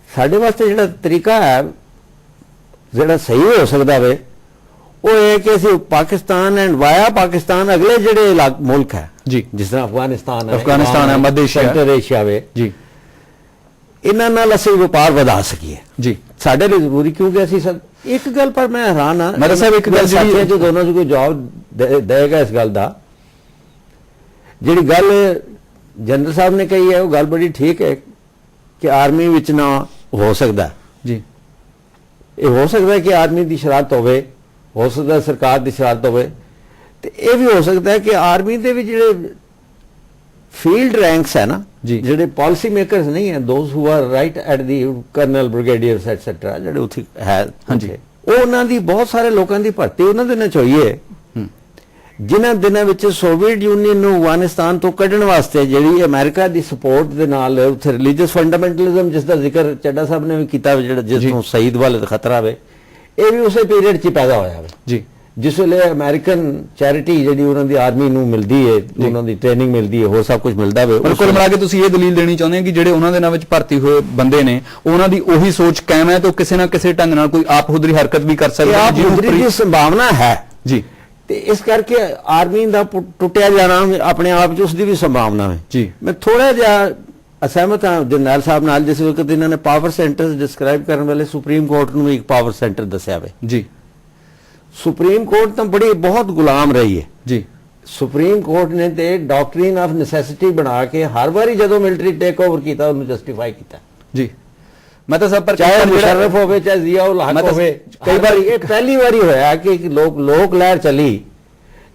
ਸਾਡੇ ਵਾਸਤੇ ਜਿਹੜਾ ਤਰੀਕਾ ਹੈ ਜਿਹੜਾ ਸਹੀ ਹੋ ਸਕਦਾ ਵੇ ਉਹ ਇਹ ਕਿ ਅਸੀਂ ਪਾਕਿਸਤਾਨ ਐਂਡ ਵਾਇਆ ਪਾਕਿਸਤਾਨ ਅਗਲੇ ਜਿਹੜੇ ਮੁਲਕ ਹੈ ਜੀ ਜਿਸ ਤਰ੍ਹਾਂ ਅਫਗਾਨਿਸਤਾਨ ਹੈ ਮੱਧ ਏਸ਼ੀਆ ਸੈਂਟਰ ਏਸ਼ੀਆ ਵੇ ਜੀ ਇਹਨਾਂ ਨਾਲ ਅਸੀਂ ਵਪਾਰ ਵਧਾ ਸਕੀਏ ਜੀ ਸਾਡੇ ਲਈ ਜ਼ਰੂਰੀ ਕਿਉਂਕਿ ਅਸੀਂ ਸਭ ਇੱਕ ਗੱਲ ਪਰ ਮੈਂ ਹੈਰਾਨ ਹਾਂ ਮੇਰਾ ਸਾਹਿਬ ਇੱਕ ਗੱਲ ਜਿਹੜੀ ਜੋ ਦੋਨੋਂ ਨੂੰ ਕੋਈ ਜਵਾਬ ਦੇਗਾ ਇਸ ਗੱਲ ਦਾ ਜਿਹੜੀ ਗੱਲ ਜਨਰਲ ਸਾਹਿਬ ਨੇ ਕਹੀ ਹੈ ਉਹ ਗੱਲ ਬੜੀ ਠੀਕ ਹੈ ਕਿ ਆਰਮੀ ਵਿੱਚ ਨਾ ਹੋ ਸਕਦਾ ਜੀ ਇਹ ਹੋ ਸਕਦਾ ਕਿ ਆਰਮੀ ਦੀ ਸ਼ਰਾਰਤ ਹੋਵੇ ਹੋ ਸਕਦਾ ਸਰਕਾਰ ਦੀ ਸ਼ਰਾਰਤ ਹੋਵੇ ਤੇ ਇਹ ਵੀ ਹੋ ਸਕਦਾ ਹੈ ਕਿ ਆਰਮੀ ਦੇ ਵੀ ਜਿਹੜੇ ਫੀਲਡ ਰੈਂਕਸ ਹੈ ਨਾ ਜਿਹੜੇ ਪਾਲਿਸੀ ਮੇਕਰਸ ਨਹੀਂ ਹੈ those who are right at the colonel brigadiers etcetera ਜਿਹੜੇ ਉੱਥੇ ਹੈ ਉਹ ਉਹਨਾਂ ਦੀ ਬਹੁਤ ਸਾਰੇ ਲੋਕਾਂ ਦੀ ਭਰਤੀ ਉਹਨਾਂ ਦੇ ਨਾਲ ਹੋਈਏ ਜਿਨ੍ਹਾਂ ਦਿਨਾਂ ਵਿੱਚ ਸੋਵੀਅਤ ਯੂਨੀਅਨ ਨੂੰ ਅਫਗਾਨਿਸਤਾਨ ਤੋਂ ਕੱਢਣ ਵਾਸਤੇ ਜਿਹੜੀ ਅਮਰੀਕਾ ਦੀ ਸਪੋਰਟ ਦੇ ਨਾਲ ਉੱਥੇ ਰਿਲੀਜੀਅਸ ਫੰਡਾਮੈਂਟਲਿਜ਼ਮ ਜਿਸ ਦਾ ਜ਼ਿਕਰ ਚੱਡਾ ਸਾਹਿਬ ਨੇ ਵੀ ਕੀਤਾ ਜਿਹੜਾ ਜਿਸ ਨੂੰ ਸ਼ਹੀਦ ਵਾਲੇ ਦਾ ਖਤਰਾ ਵੇ ਇਹ ਵੀ ਉਸੇ ਪੀਰੀਅਡ 'ਚ ਪੈਦਾ ਹੋਇਆ ਵੇ ਜੀ ਜਿਸ ਵੇਲੇ ਅਮਰੀਕਨ ਚੈਰਿਟੀ ਜਿਹੜੀ ਉਹਨਾਂ ਦੀ ਆਰਮੀ ਨੂੰ ਮਿਲਦੀ ਹੈ ਉਹਨਾਂ ਦੀ ਟ੍ਰੇਨਿੰਗ ਮਿਲਦੀ ਹੈ ਹੋਰ ਸਭ ਕੁਝ ਮਿਲਦਾ ਵੇ ਕੁੱਲ ਮਿਲਾ ਕੇ ਤੁਸੀਂ ਇਹ ਦਲੀਲ ਦੇਣੀ ਚਾਹੁੰਦੇ ਹੋ ਕਿ ਜਿਹੜੇ ਉਹਨਾਂ ਦੇ ਨਾਲ ਵਿੱਚ ਭਰਤੀ ਹੋਏ ਬੰਦੇ ਨੇ ਉਹਨਾਂ ਦੀ ਉਹੀ ਸੋਚ ਕਾਇਮ ਹੈ ਤਾਂ ਕਿਸੇ ਨਾ ਕਿਸੇ ਢੰਗ ਨਾਲ ਕੋਈ ਆਪ ਹੁਦਰੀ ਹਰਕਤ ਵੀ ਕਰ ਸਕਦੇ ਆਪ ਹੁਦਰੀ ਦੀ ਸੰਭਾਵਨਾ ਹੈ ਜੀ ਤੇ ਇਸ ਕਰਕੇ ਆਰਮੀ ਦਾ ਟੁੱਟਿਆ ਜਾਣਾ ਆਪਣੇ ਆਪ 'ਚ ਉਸ ਦੀ ਵੀ ਸੰਭਾਵਨਾ ਹੈ ਜੀ ਮੈਂ ਥੋੜਾ ਜਿਹਾ ਅਸਹਿਮਤ ਹਾਂ ਜਰਨੈਲ ਸਾਹਿਬ ਨਾਲ ਜਿਸ ਵਕਤ ਇਹਨਾਂ ਨੇ ਪਾਵਰ ਸੈਂਟਰਸ ਡਿਸਕ੍ਰਾਈਬ ਕਰਨ ਵੇਲੇ ਸੁਪਰੀਮ ਕੋਰਟ ਨੂੰ ਇੱਕ ਪਾਵਰ ਸੈਂਟਰ ਦੱਸਿਆ ਵੇ ਜੀ ਸੁਪਰੀਮ ਕੋਰਟ ਤਾਂ ਬੜੀ ਬਹੁਤ ਗੁਲਾਮ ਰਹੀ ਹੈ ਜੀ ਸੁਪਰੀਮ ਕੋਰਟ ਨੇ ਤੇ ਡਾਕਟਰੀਨ ਆਫ ਨੈਸੈਸਿਟੀ ਬਣਾ ਕੇ ਹਰ ਵਾਰੀ ਜਦੋਂ ਮਿਲਟਰੀ ਟੇਕ ਓਵਰ ਕੀਤਾ ਉਹਨੂੰ ਜਸਟੀਫਾਈ ਕੀਤਾ ਜੀ ਮੈਂ ਤਾਂ ਸਭ ਪਰ ਚਾਹੇ ਮੁਸ਼ਰਫ ਹੋਵੇ ਚਾਹੇ ਜ਼ਿਆਉਲ ਹਕ ਹੋਵੇ ਕਈ ਵਾਰ ਇਹ ਪਹਿਲੀ ਵਾਰੀ ਹੋਇਆ ਕਿ ਲੋਕ ਲਹਿਰ ਚਲੀ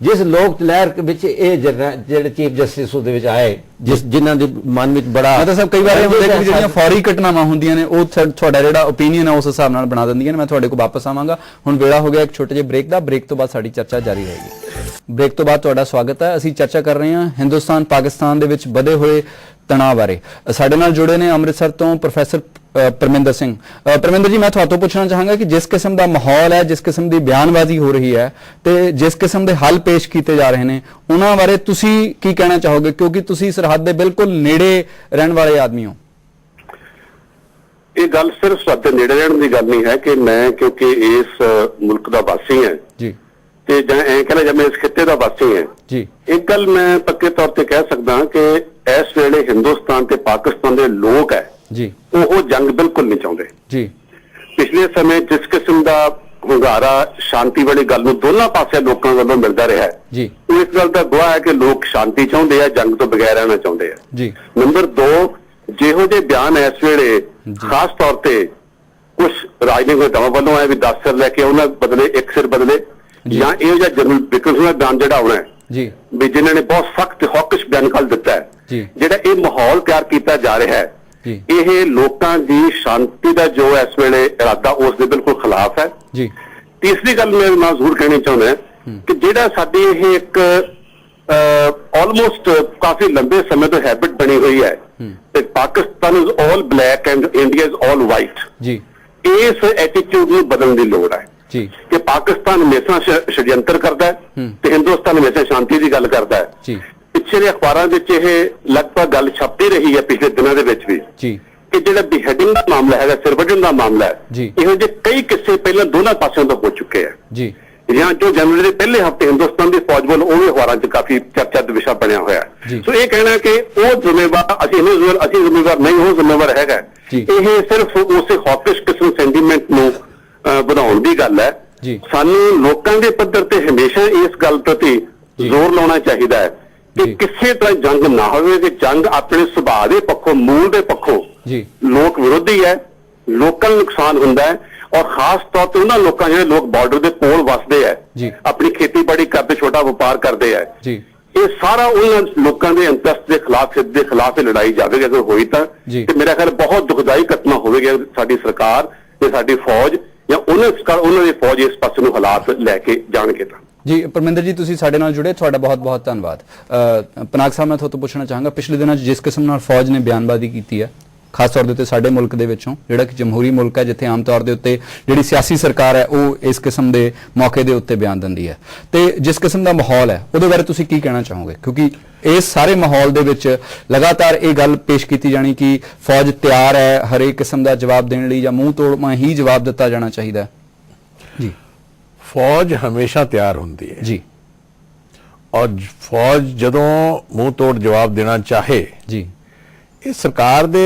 ਜਿਸ ਲੋਕ ਲਹਿਰ ਵਿੱਚ ਇਹ ਜਿਹੜੇ ਚੀਫ ਜਸਟਿਸ ਉਹਦੇ ਵਿੱਚ ਆਏ ਜਿਨ੍ਹਾਂ ਦੇ ਮਨ ਵਿੱਚ ਬੜਾ ਮੈਂ ਤਾਂ ਸਭ ਕਈ ਵਾਰ ਇਹ ਹੁੰਦਾ ਕਿ ਜਿਹੜੀਆਂ ਫੌਰੀ ਘਟਨਾਵਾਂ ਹੁੰਦੀਆਂ ਨੇ ਉਹ ਤੁਹਾਡਾ ਜਿਹੜਾ ਓਪੀਨੀਅਨ ਹੈ ਉਸ ਹਿਸਾਬ ਨਾਲ ਬਣਾ ਦਿੰਦੀਆਂ ਨੇ ਮੈਂ ਤੁਹਾਡੇ ਕੋਲ ਵਾਪਸ ਆਵਾਂਗਾ ਹੁਣ ਵੇਲਾ ਹੋ ਗਿਆ ਇੱਕ ਛੋਟੇ ਜਿਹੇ ਬ੍ਰੇਕ ਦਾ ਬ੍ਰੇਕ ਤੋਂ ਬਾਅਦ ਸਾਡੀ ਚਰਚਾ ਜਾਰੀ ਰਹੇਗੀ ਬ੍ਰੇਕ ਤੋਂ ਬਾਅਦ ਤੁਹਾਡਾ ਸਵਾਗਤ ਹੈ ਅਸੀਂ ਚਰਚਾ ਕਰ ਰਹੇ ਹਾਂ ਹਿੰਦੁਸਤਾਨ ਪਾਕਿਸਤਾਨ ਦੇ ਵਿੱਚ ਵਧੇ ਹੋਏ ਤਣਾਅ ਬਾਰੇ ਸਾਡੇ ਨਾਲ ਜੁੜੇ ਨੇ ਅੰਮ੍ਰਿਤਸਰ ਤੋਂ ਪ੍ਰੋਫੈਸਰ ਪਰਮਿੰਦਰ ਸਿੰਘ ਪਰਮਿੰਦਰ ਜੀ ਮੈਂ ਤੁਹਾਤੋਂ ਪੁੱਛਣਾ ਚਾਹਾਂਗਾ ਕਿ ਜਿਸ ਕਿਸਮ ਦਾ ਮਾਹੌਲ ਹੈ ਜਿਸ ਕਿਸਮ ਦੀ ਬਿਆਨਬਾਜ਼ੀ ਹੋ ਰਹੀ ਹੈ ਤੇ ਜਿਸ ਕਿਸਮ ਦੇ ਹੱਲ ਪੇਸ਼ ਕੀਤੇ ਜਾ ਰਹੇ ਨੇ ਉਹਨਾਂ ਬਾਰੇ ਤੁਸੀਂ ਕੀ ਕਹਿਣਾ ਚਾਹੋਗੇ ਕਿਉਂਕਿ ਤੁਸੀਂ ਸਰਹੱਦ ਦੇ ਬਿਲਕੁਲ ਨੇੜੇ ਰਹਿਣ ਵਾਲੇ ਆਦਮੀ ਹੋ ਇਹ ਗੱਲ ਸਿਰਫ ਸਰਹੱਦ ਦੇ ਨੇੜੇ ਰਹਿਣ ਦੀ ਗੱਲ ਨਹੀਂ ਹੈ ਕਿ ਮੈਂ ਕਿਉਂਕਿ ਇਸ ਮੁਲਕ ਦਾ ਵਾਸੀ ਹਾਂ ਜੀ ਤੇ ਜਾਂ ਐਂ ਕਹਿੰਦਾ ਜਾਂ ਮੈਂ ਇਸ ਖਿੱਤੇ ਦਾ ਵਾਸੀ ਹਾਂ ਜੀ। ਇੱਕ ਗੱਲ ਮੈਂ ਪੱਕੇ ਤੌਰ ਤੇ ਕਹਿ ਸਕਦਾ ਕਿ ਇਸ ਵੇਲੇ ਹਿੰਦੁਸਤਾਨ ਤੇ ਪਾਕਿਸਤਾਨ ਦੇ ਲੋਕ ਹੈ ਜੀ ਉਹ ਜੰਗ ਬਿਲਕੁਲ ਨਹੀਂ ਚਾਹੁੰਦੇ। ਜੀ ਪਿਛਲੇ ਸਮੇਂ ਜਿਸ ਕਿਸਮ ਦਾ ਹੁੰਗਾਰਾ ਸ਼ਾਂਤੀ ਵਾਲੀ ਗੱਲ ਨੂੰ ਦੋਨਾਂ ਪਾਸੇ ਲੋਕਾਂ ਵੱਲੋਂ ਮਿਲਦਾ ਰਿਹਾ ਹੈ, ਜੀ ਉਹ ਇਸ ਗੱਲ ਦਾ ਗਵਾਹ ਹੈ ਕਿ ਲੋਕ ਸ਼ਾਂਤੀ ਚਾਹੁੰਦੇ ਆ, ਜੰਗ ਤੋਂ ਬਗੈਰ ਰਹਿਣਾ ਚਾਹੁੰਦੇ ਆ। ਜੀ ਨੰਬਰ 2, ਜਿਹੋ ਜਿਹੇ ਬਿਆਨ ਇਸ ਵੇਲੇ ਖਾਸ ਤੌਰ ਤੇ ਕੁਝ ਰਾਜਨੀਤਿਕ ਨੇਤਾਵਾਂ ਵੱਲੋਂ ਆਏ ਵੀ 10 ਸਿਰ ਲੈ ਕੇ ਉਹਨਾਂ ਬਦਲੇ 1 ਸਿਰ ਬਦਲੇ, ਜਾਂ ਇਹੋ ਜਿਹਾ ਜਨਰਲ ਬਿਕਰਮ ਸਿੰਘ ਦਾ ਬਿਆਨ ਜਿਹੜਾ ਆਉਣਾ ਹੈ ਜੀ ਵੀ ਜਿਨ੍ਹਾਂ ਨੇ ਬਹੁਤ ਸਖਤ ਹੌਕਿਸ਼ ਬਿਆਨ ਕੱਢ ਦਿੱਤਾ ਹੈ, ਜੀ ਜਿਹੜਾ ਇਹ ਮਾਹੌਲ ਤਿਆਰ ਕੀਤਾ ਜਾ ਰਿਹਾ ਹੈ, ਜੀ ਇਹ ਲੋਕਾਂ ਦੀ ਸ਼ਾਂਤੀ ਦਾ ਜੋ ਇਸ ਵੇਲੇ ਇਰਾਦਾ ਉਸ ਦੇ ਬਿਲਕੁਲ ਖਿਲਾਫ ਹੈ। ਜੀ ਤੀਸਰੀ ਗੱਲ ਮੈਂ ਨਾਲ ਜ਼ਰੂਰ ਕਹਿਣੀ ਚਾਹੁੰਦਾ ਕਿ ਜਿਹੜਾ ਸਾਡੀ ਇਹ ਇੱਕ ਆਲਮੋਸਟ ਕਾਫੀ ਲੰਬੇ ਸਮੇਂ ਤੋਂ ਹੈਬਿਟ ਬਣੀ ਹੋਈ ਹੈ ਤੇ Pakistan is all black and India is all white, ਜੀ ਇਸ ਐਟੀਟਿਊਡ ਨੂੰ ਬਦਲਣ ਦੀ ਲੋੜ ਹੈ ਜੀ ਕਿ ਪਾਕਿਸਤਾਨ ਹਮੇਸ਼ਾ ਸ਼ੜਯੰਤਰ ਕਰਦਾ ਹੈ ਤੇ ਹਿੰਦੁਸਤਾਨ ਹਮੇਸ਼ਾ ਸ਼ਾਂਤੀ ਦੀ ਗੱਲ ਕਰਦਾ ਹੈ। ਜੀ ਪਿੱਛੇ ਦੇ ਅਖਬਾਰਾਂ ਵਿੱਚ ਇਹ ਲਗਭਗ ਗੱਲ ਛਪਦੀ ਰਹੀ ਹੈ ਪਿਛਲੇ ਦਿਨਾਂ ਦੇ ਵਿੱਚ ਵੀ ਜੀ ਕਿ ਜਿਹੜਾ ਬਿਹੈਡਿੰਗ ਦਾ ਮਾਮਲਾ ਹੈਗਾ, ਸਿਰਵੱਢਣ ਦਾ ਮਾਮਲਾ ਹੈ, ਜੀ। ਇਹੋ ਜਿਹੇ ਕਈ ਕਿੱਸੇ ਪਹਿਲਾਂ ਦੋਨਾਂ ਪਾਸਿਆਂ ਤੋਂ ਹੋ ਚੁੱਕੇ ਆ। ਜੀ ਜਾਂ ਜੋ ਜਨਵਰੀ ਦੇ ਪਹਿਲੇ ਹਫ਼ਤੇ ਹਿੰਦੁਸਤਾਨ ਦੀ ਫੌਜ ਵੱਲ ਉਹ ਵੀ ਅਖਬਾਰਾਂ 'ਚ ਕਾਫੀ ਚਰਚਾ ਦਾ ਵਿਸ਼ਾ ਬਣਿਆ ਹੋਇਆ ਜੀ। ਸੋ ਇਹ ਕਹਿਣਾ ਕਿ ਉਹ ਜ਼ਿੰਮੇਵਾਰ ਅਸੀਂ ਜ਼ਿੰਮੇਵਾਰ ਨਹੀਂ, ਉਹ ਜ਼ਿੰਮੇਵਾਰ ਹੈਗਾ, ਜੀ। ਇਹ ਸਿਰਫ ਉਸੇ ਹੌਕਿਸ਼ ਕਿਸਮ ਸੈਂਟੀਮੈਂਟ ਨੂੰ ਵਧਾਉਣ ਦੀ ਗੱਲ ਹੈ। ਜੀ। ਸਾਨੂੰ ਲੋਕਾਂ ਦੇ ਪੱਧਰ ਤੇ ਹਮੇਸ਼ਾ ਇਸ ਗੱਲ ਪ੍ਰਤੀ ਜ਼ੋਰ ਲਾਉਣਾ ਚਾਹੀਦਾ ਹੈ ਕਿ ਜੀ। ਕਿਸੇ ਤਰ੍ਹਾਂ ਜੰਗ ਨਾ ਹੋਵੇ, ਕਿ ਜੰਗ ਆਪਣੇ ਸੁਭਾਅ ਦੇ ਪੱਖੋਂ, ਮੂਲ ਦੇ ਪੱਖੋਂ ਜੀ ਲੋਕ ਵਿਰੋਧੀ ਹੈ, ਲੋਕਾਂ ਨੂੰ ਨੁਕਸਾਨ ਹੁੰਦਾ ਹੈ, ਔਰ ਖਾਸ ਤੌਰ ਤੇ ਉਹਨਾਂ ਲੋਕਾਂ ਜਿਹੜੇ ਲੋਕ ਬਾਰਡਰ ਦੇ ਕੋਲ ਵਸਦੇ ਆ, ਜੀ। ਆਪਣੀ ਖੇਤੀਬਾੜੀ ਕਰਦੇ, ਛੋਟਾ ਵਪਾਰ ਕਰਦੇ ਆ, ਜੀ ਇਹ ਸਾਰਾ ਉਹਨਾਂ ਲੋਕਾਂ ਦੇ ਇੰਟਰਸਟ ਦੇ ਖਿਲਾਫ, ਹਿੱਤ ਦੇ ਖਿਲਾਫ ਇਹ ਲੜਾਈ ਜਾਵੇਗੀ ਅਗਰ ਹੋਈ ਤਾਂ। ਜੀ। ਤੇ ਮੇਰਾ ਖਿਆਲ ਬਹੁਤ ਦੁਖਦਾਈ ਘਟਨਾ ਹੋਵੇਗੀ ਅਗਰ ਸਾਡੀ ਸਰਕਾਰ ਤੇ ਸਾਡੀ ਫੌਜ ਜਾਂ ਉਹਨਾਂ ਦੀ ਫੌਜ ਇਸ ਪਾਸੇ ਨੂੰ ਹਾਲਾਤ ਲੈ ਕੇ ਜਾਣਗੇ ਤਾਂ। ਜੀ ਪਰਮਿੰਦਰ ਜੀ, ਤੁਸੀਂ ਸਾਡੇ ਨਾਲ ਜੁੜੇ, ਤੁਹਾਡਾ ਬਹੁਤ ਬਹੁਤ ਧੰਨਵਾਦ। ਪਨਾਗ ਸਾਹਿਬ, ਮੈਂ ਤੁਹਾਡੇ ਤੋਂ ਪੁੱਛਣਾ ਚਾਹਾਂਗਾ, ਪਿਛਲੇ ਦਿਨਾਂ 'ਚ ਜਿਸ ਕਿਸਮ ਨਾਲ ਫੌਜ ਨੇ ਬਿਆਨਬਾਜ਼ੀ ਕੀਤੀ ਹੈ, ਖਾਸ ਤੌਰ ਦੇ ਉੱਤੇ ਸਾਡੇ ਮੁਲਕ ਦੇ ਵਿੱਚੋਂ, ਜਿਹੜਾ ਕਿ ਜਮਹੂਰੀ ਮੁਲਕ ਹੈ, ਜਿੱਥੇ ਆਮ ਤੌਰ ਦੇ ਉੱਤੇ ਜਿਹੜੀ ਸਿਆਸੀ ਸਰਕਾਰ ਹੈ ਉਹ ਇਸ ਕਿਸਮ ਦੇ ਮੌਕੇ ਦੇ ਉੱਤੇ ਬਿਆਨ ਦਿੰਦੀ ਹੈ, ਤੇ ਜਿਸ ਕਿਸਮ ਦਾ ਮਾਹੌਲ ਹੈ ਉਹਦੇ ਬਾਰੇ ਤੁਸੀਂ ਕੀ ਕਹਿਣਾ ਚਾਹੋਗੇ? ਕਿਉਂਕਿ ਇਸ ਸਾਰੇ ਮਾਹੌਲ ਦੇ ਵਿੱਚ ਲਗਾਤਾਰ ਇਹ ਗੱਲ ਪੇਸ਼ ਕੀਤੀ ਜਾਣੀ ਕਿ ਫੌਜ ਤਿਆਰ ਹੈ ਹਰੇਕ ਕਿਸਮ ਦਾ ਜਵਾਬ ਦੇਣ ਲਈ, ਜਾਂ ਮੂੰਹ ਤੋੜਵਾਂ ਹੀ ਜਵਾਬ ਦਿੱਤਾ ਜਾਣਾ ਚਾਹੀਦਾ ਹੈ। ਜੀ ਫੌਜ ਹਮੇਸ਼ਾ ਤਿਆਰ ਹੁੰਦੀ ਹੈ ਜੀ ਔਰ ਫੌਜ ਜਦੋਂ ਮੂੰਹ ਤੋੜ ਜਵਾਬ ਦੇਣਾ ਚਾਹੇ, ਜੀ ਇਹ ਸਰਕਾਰ ਦੇ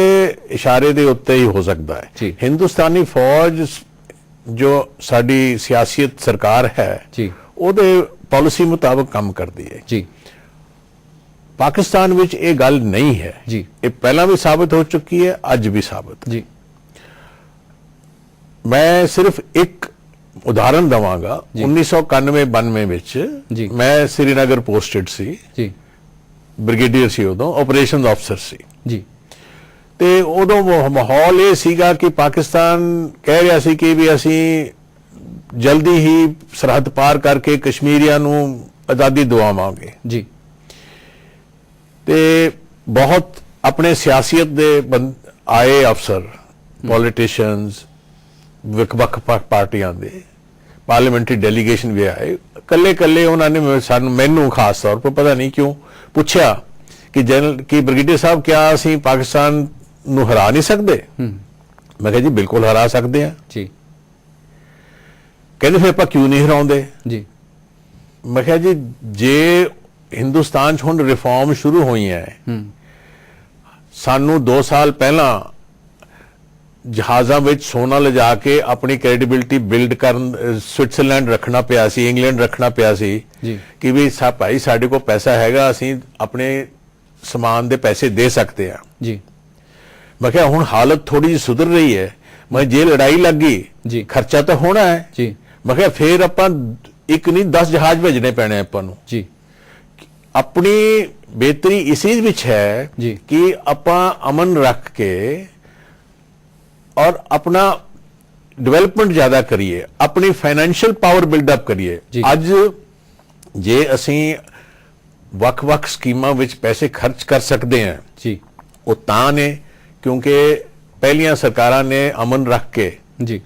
ਇਸ਼ਾਰੇ ਦੇ ਉੱਤੇ ਹੀ ਹੋ ਸਕਦਾ ਹੈ। ਜੀ। ਹਿੰਦੁਸਤਾਨੀ ਫੌਜ ਜੋ ਸਾਡੀ ਸਿਆਸਤ ਸਰਕਾਰ ਹੈ, ਜੀ ਉਹਦੇ ਪਾਲਿਸੀ ਮੁਤਾਬਕ ਕੰਮ ਕਰਦੀ ਹੈ। ਜੀ ਪਾਕਿਸਤਾਨ ਵਿੱਚ ਇਹ ਗੱਲ ਨਹੀਂ ਹੈ। ਜੀ। ਇਹ ਪਹਿਲਾਂ ਵੀ ਸਾਬਤ ਹੋ ਚੁੱਕੀ ਹੈ, ਅੱਜ ਵੀ ਸਾਬਤ। ਜੀ ਮੈਂ ਸਿਰਫ ਇੱਕ ਉਦਾਹਰਨ ਦਵਾਂਗਾ। ਜੀ। 1991-92 ਵਿੱਚ ਜੀ। ਮੈਂ ਸ੍ਰੀਨਗਰ ਪੋਸਟਡ ਸੀ, ਜੀ ਬ੍ਰਿਗੇਡੀਅਰ ਸੀ, ਉਦੋਂ ਆਪਰੇਸ਼ਨਸ ਅਫਸਰ ਸੀ, ਜੀ ਤੇ ਉਦੋਂ ਮਾਹੌਲ ਇਹ ਸੀਗਾ ਕਿ ਪਾਕਿਸਤਾਨ ਕਹਿ ਰਿਹਾ ਸੀ ਕਿ ਵੀ ਅਸੀਂ ਜਲਦੀ ਹੀ ਸਰਹੱਦ ਪਾਰ ਕਰਕੇ ਕਸ਼ਮੀਰੀਆਂ ਨੂੰ ਆਜ਼ਾਦੀ ਦਿਵਾਵਾਂਗੇ। ਜੀ ਤੇ ਬਹੁਤ ਆਪਣੇ ਸਿਆਸਤ ਦੇ ਆਏ ਅਫਸਰ, ਪੋਲੀਟੀਸ਼ੀਅਨਸ, ਵੱਖ-ਵੱਖ ਪਾਰਟੀਆਂ ਦੇ ਪਾਰਲੀਮੈਂਟਰੀ ਡੈਲੀਗੇਸ਼ਨ ਵੀ ਆਏ। ਕੱਲੇ ਉਹਨਾਂ ਨੇ ਮੈਨੂੰ ਖਾਸ ਤੌਰ 'ਤੇ ਪਤਾ ਨਹੀਂ ਕਿਉਂ ਪੁੱਛਿਆ ਕਿ ਬ੍ਰਿਗੇਡੀਅਰ ਸਾਹਿਬ, ਕਿਆ ਅਸੀਂ ਪਾਕਿਸਤਾਨ ਨੂੰ ਹਰਾ ਨਹੀਂ ਸਕਦੇ? ਮੈਂ ਕਿਹਾ ਜੀ ਬਿਲਕੁਲ ਹਰਾ ਸਕਦੇ ਹਾਂ। ਜੀ ਕਹਿੰਦੇ ਫਿਰ ਆਪਾਂ ਕਿਉਂ ਨਹੀਂ ਹਰਾਉਂਦੇ? ਜੀ ਮੈਂ ਕਿਹਾ ਜੀ ਜੇ ਹਿੰਦੁਸਤਾਨ 'ਚ ਹੁਣ ਰਿਫਾਰਮ ਸ਼ੁਰੂ ਹੋਈਆਂ, ਸਾਨੂੰ 2 ਸਾਲ ਪਹਿਲਾਂ ਜਹਾਜ਼ਾਂ ਵਿੱਚ ਸੋਨਾ ਲਿਜਾ ਕੇ ਆਪਣੀ ਕ੍ਰੈਡੀਬਿਲਿਟੀ ਬਿਲਡ ਕਰਨ ਸਵਿਟਜ਼ਰਲੈਂਡ ਰੱਖਣਾ ਪਿਆ ਸੀ, ਇੰਗਲੈਂਡ ਰੱਖਣਾ ਪਿਆ ਸੀ ਜੀ। ਕਿ ਵੀ ਭਾਈ ਸਾਡੇ ਕੋਲ ਪੈਸਾ ਹੈਗਾ, ਅਸੀਂ ਆਪਣੇ ਸਮਾਨ ਦੇ ਪੈਸੇ ਦੇ ਸਕਦੇ ਹਾਂ। ਜੀ ਮੈਂ ਕਿਹਾ ਹੁਣ ਹਾਲਤ ਥੋੜੀ ਜਿਹੀ ਸੁਧਰ ਰਹੀ ਹੈ, ਮੈਂ ਜੇ ਲੜਾਈ ਲੱਗ ਜੀ। ਗਈ ਖਰਚਾ ਤਾਂ ਹੋਣਾ ਹੈ। ਜੀ ਮੈਂ ਕਿਹਾ ਫੇਰ ਆਪਾਂ ਇੱਕ ਨਹੀਂ 10 ਜਹਾਜ਼ ਭੇਜਣੇ ਪੈਣੇ ਆਪਾਂ ਨੂੰ। ਜੀ ਆਪਣੀ ਬਿਹਤਰੀ ਇਸੇ ਵਿੱਚ ਹੈ ਜੀ। ਕਿ ਆਪਾਂ ਅਮਨ ਰੱਖ ਕੇ ਔਰ ਆਪਣਾ ਡਿਵੈਲਪਮੈਂਟ ਜ਼ਿਆਦਾ ਕਰੀਏ, ਆਪਣੀ ਫਾਈਨੈਂਸ਼ੀਅਲ ਪਾਵਰ ਬਿਲਡ ਅਪ ਕਰੀਏ। ਜੀ। ਅੱਜ ਜੇ ਅਸੀਂ ਵੱਖ-ਵੱਖ ਸਕੀਮਾਂ ਵਿੱਚ ਪੈਸੇ ਖਰਚ ਕਰ ਸਕਦੇ ਹਾਂ, ਜੀ ਉਹ ਤਾਂ ਨੇ ਕਿਉਂਕਿ ਪਹਿਲੀਆਂ ਸਰਕਾਰਾਂ ਨੇ ਅਮਨ ਰੱਖ ਕੇ ਜੀ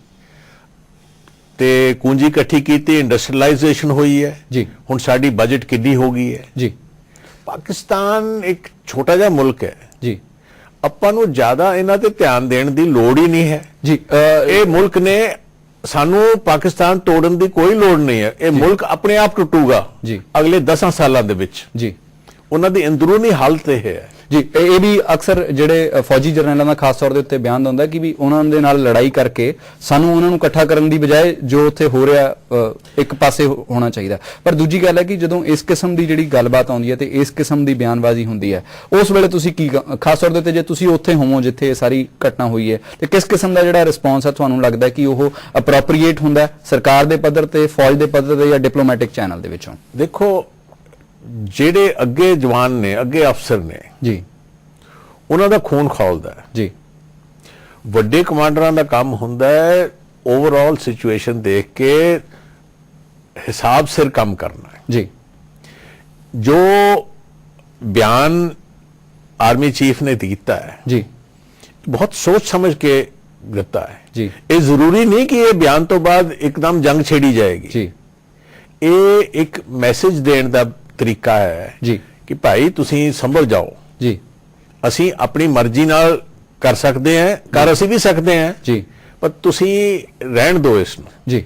ਤੇ ਪੂੰਜੀ ਇਕੱਠੀ ਕੀਤੀ, ਇੰਡਸਟਰੀਅਲਾਈਜੇਸ਼ਨ ਹੋਈ ਹੈ। ਜੀ ਹੁਣ ਸਾਡੀ ਬਜਟ ਕਿੰਨੀ ਹੋ ਗਈ ਹੈ। ਜੀ ਪਾਕਿਸਤਾਨ ਇੱਕ ਛੋਟਾ ਜਿਹਾ ਮੁਲਕ ਹੈ, ਜੀ ਆਪਾਂ ਨੂੰ ਜ਼ਿਆਦਾ ਇਹਨਾਂ ਤੇ ਧਿਆਨ ਦੇਣ ਦੀ ਲੋੜ ਹੀ ਨਹੀਂ ਹੈ। ਜੀ ਇਹ ਮੁਲਕ ਨੇ ਸਾਨੂੰ ਪਾਕਿਸਤਾਨ ਤੋੜਨ ਦੀ ਕੋਈ ਲੋੜ ਨਹੀਂ ਹੈ। ਇਹ ਮੁਲਕ ਆਪਣੇ ਆਪ ਟੁੱਟੂਗਾ ਜੀ। ਅਗਲੇ 10 ਸਾਲਾਂ ਦੇ ਵਿੱਚ। ਜੀ, ਉਹਨਾਂ ਦੀ ਅੰਦਰੂਨੀ ਹਾਲਤ ਇਹ ਹੈ। ਜੀ, ਇਹ ਵੀ ਅਕਸਰ ਜਿਹੜੇ ਫੌਜੀ ਜਰਨੈਲਾਂ ਦਾ ਖਾਸ ਤੌਰ ਦੇ ਉੱਤੇ ਬਿਆਨ ਹੁੰਦਾ ਕਿ ਵੀ ਉਹਨਾਂ ਦੇ ਨਾਲ ਲੜਾਈ ਕਰਕੇ ਸਾਨੂੰ ਉਹਨਾਂ ਨੂੰ ਇਕੱਠਾ ਕਰਨ ਦੀ ਬਜਾਏ ਜੋ ਉੱਥੇ ਹੋ ਰਿਹਾ ਇੱਕ ਪਾਸੇ ਹੋਣਾ ਚਾਹੀਦਾ। ਪਰ ਦੂਜੀ ਗੱਲ ਹੈ ਕਿ ਜਦੋਂ ਇਸ ਕਿਸਮ ਦੀ ਜਿਹੜੀ ਗੱਲਬਾਤ ਆਉਂਦੀ ਹੈ ਤੇ ਇਸ ਕਿਸਮ ਦੀ ਬਿਆਨਬਾਜ਼ੀ ਹੁੰਦੀ ਹੈ, ਉਸ ਵੇਲੇ ਤੁਸੀਂ ਕੀ ਖਾਸ ਤੌਰ ਦੇ ਉੱਤੇ ਜੇ ਤੁਸੀਂ ਉੱਥੇ ਹੋਵੋ ਜਿੱਥੇ ਇਹ ਸਾਰੀ ਘਟਨਾ ਹੋਈ ਹੈ, ਤੇ ਕਿਸ ਕਿਸਮ ਦਾ ਜਿਹੜਾ ਰਿਸਪੌਂਸ ਹੈ ਤੁਹਾਨੂੰ ਲੱਗਦਾ ਕਿ ਉਹ ਅਪਰੋਪਰੀਏਟ ਹੁੰਦਾ ਸਰਕਾਰ ਦੇ ਪੱਧਰ ਤੇ, ਫੌਜ ਦੇ ਪੱਧਰ ਤੇ ਜਾਂ ਡਿਪਲੋਮੈਟਿਕ ਚੈਨਲ ਦੇ ਵਿੱਚੋਂ? ਦੇਖੋ, ਜਿਹੜੇ ਅੱਗੇ ਜਵਾਨ ਨੇ, ਅੱਗੇ ਅਫਸਰ ਨੇ ਜੀ, ਉਹਨਾਂ ਦਾ ਖੂਨ ਖੌਲਦਾ ਹੈ ਜੀ। ਵੱਡੇ ਕਮਾਂਡਰਾਂ ਦਾ ਕੰਮ ਹੁੰਦਾ ਹੈ ਓਵਰਆਲ ਸਿਚੁਏਸ਼ਨ ਦੇਖ ਕੇ ਹਿਸਾਬ ਸਿਰ ਕੰਮ ਕਰਨਾ ਹੈ। ਜੀ, ਜੋ ਬਿਆਨ ਆਰਮੀ ਚੀਫ ਨੇ ਦਿੱਤਾ ਹੈ ਜੀ, ਬਹੁਤ ਸੋਚ ਸਮਝ ਕੇ ਦਿੱਤਾ ਹੈ ਜੀ। ਇਹ ਜ਼ਰੂਰੀ ਨਹੀਂ ਕਿ ਇਹ ਬਿਆਨ ਤੋਂ ਬਾਅਦ ਇੱਕਦਮ ਜੰਗ ਛੇੜੀ ਜਾਏਗੀ। ਜੀ, ਇਹ ਇੱਕ ਮੈਸੇਜ ਦੇਣ ਦਾ ਤਰੀਕਾ ਹੈ ਜੀ, ਕਿ ਭਾਈ ਤੁਸੀਂ ਸੰਭਲ ਜਾਓ, ਜੀ, ਅਸੀਂ ਆਪਣੀ ਮਰਜ਼ੀ ਨਾਲ ਕਰ ਸਕਦੇ ਹਾਂ, ਕਰ ਅਸੀਂ ਵੀ ਸਕਦੇ ਹਾਂ, ਜੀ, ਪਰ ਤੁਸੀਂ ਰਹਿਣ ਦਿਓ ਇਸ ਨੂੰ। ਜੀ।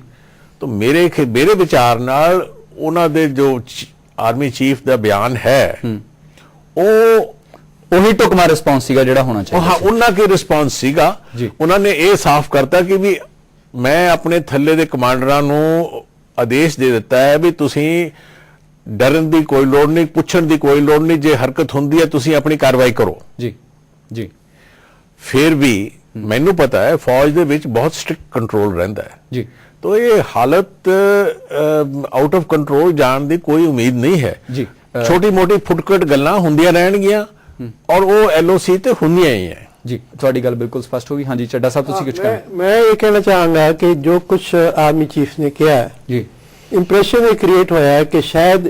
ਤਾਂ ਮੇਰੇ ਵਿਚਾਰ ਨਾਲ ਉਹਨਾਂ ਦੇ ਜੋ ਆਰਮੀ ਚੀਫ ਦਾ ਬਿਆਨ ਹੈ ਉਹ ਉਹੀ ਟੁਕਮਾ ਰਿਸਪੌਂਸ ਸੀਗਾ ਜਿਹੜਾ ਹੋਣਾ ਚਾਹੀਦਾ। ਹਾਂ, ਉਹਨਾਂ ਕੇ ਰਿਸਪੌਂਸ ਸੀਗਾ। ਜੀ। ਉਹਨਾਂ ਨੇ ਇਹ ਸਾਫ਼ ਕਰਤਾ ਕਿ ਵੀ ਮੈਂ ਆਪਣੇ ਥੱਲੇ ਦੇ ਕਮਾਂਡਰਾਂ ਨੂੰ ਆਦੇਸ਼ ਦੇ ਦਿੱਤਾ ਹੈ ਵੀ ਤੁਸੀਂ ਡਰਨ ਦੀ ਕੋਈ ਲੋੜ ਨਹੀਂ, ਪੁੱਛਣ ਦੀ ਕੋਈ ਲੋੜ ਨਹੀਂ, ਜੇ ਹਰਕਤ ਹੁੰਦੀ ਹੈ ਤੁਸੀਂ ਆਪਣੀ ਕਾਰਵਾਈ ਕਰੋ। ਜੀ, ਜੀ। ਫਿਰ ਵੀ ਮੈਨੂੰ ਪਤਾ ਹੈ ਫੌਜ ਦੇ ਵਿੱਚ ਬਹੁਤ ਸਟ੍ਰਿਕਟ ਕੰਟਰੋਲ ਰਹਿੰਦਾ ਹੈ। ਜੀ। तो ये हालत आउट ऑफ कंट्रोल जान दी कोई उम्मीद नहीं है। जी। छोटी मोटी फुटकट गल्लां ਹੁੰਦੀਆਂ ਰਹਿਣਗੀਆਂ और वो एलओसी ਤੇ ਹੁੰਦੀਆਂ ਹੀ ਹੈ। जी, ਤੁਹਾਡੀ ਗੱਲ ਬਿਲਕੁਲ ਸਪਸ਼ਟ ਹੋ ਗਈ। ਹਾਂਜੀ ਚੱਡਾ ਸਾਹਿਬ, ਤੁਸੀਂ ਕੁਝ ਕਹਿਣਾ? मैं ये कहना चाहूंगा कि जो कुछ आर्मी चीफ ने किया है, जी, इंप्रेशन ये क्रिएट होया है कि शायद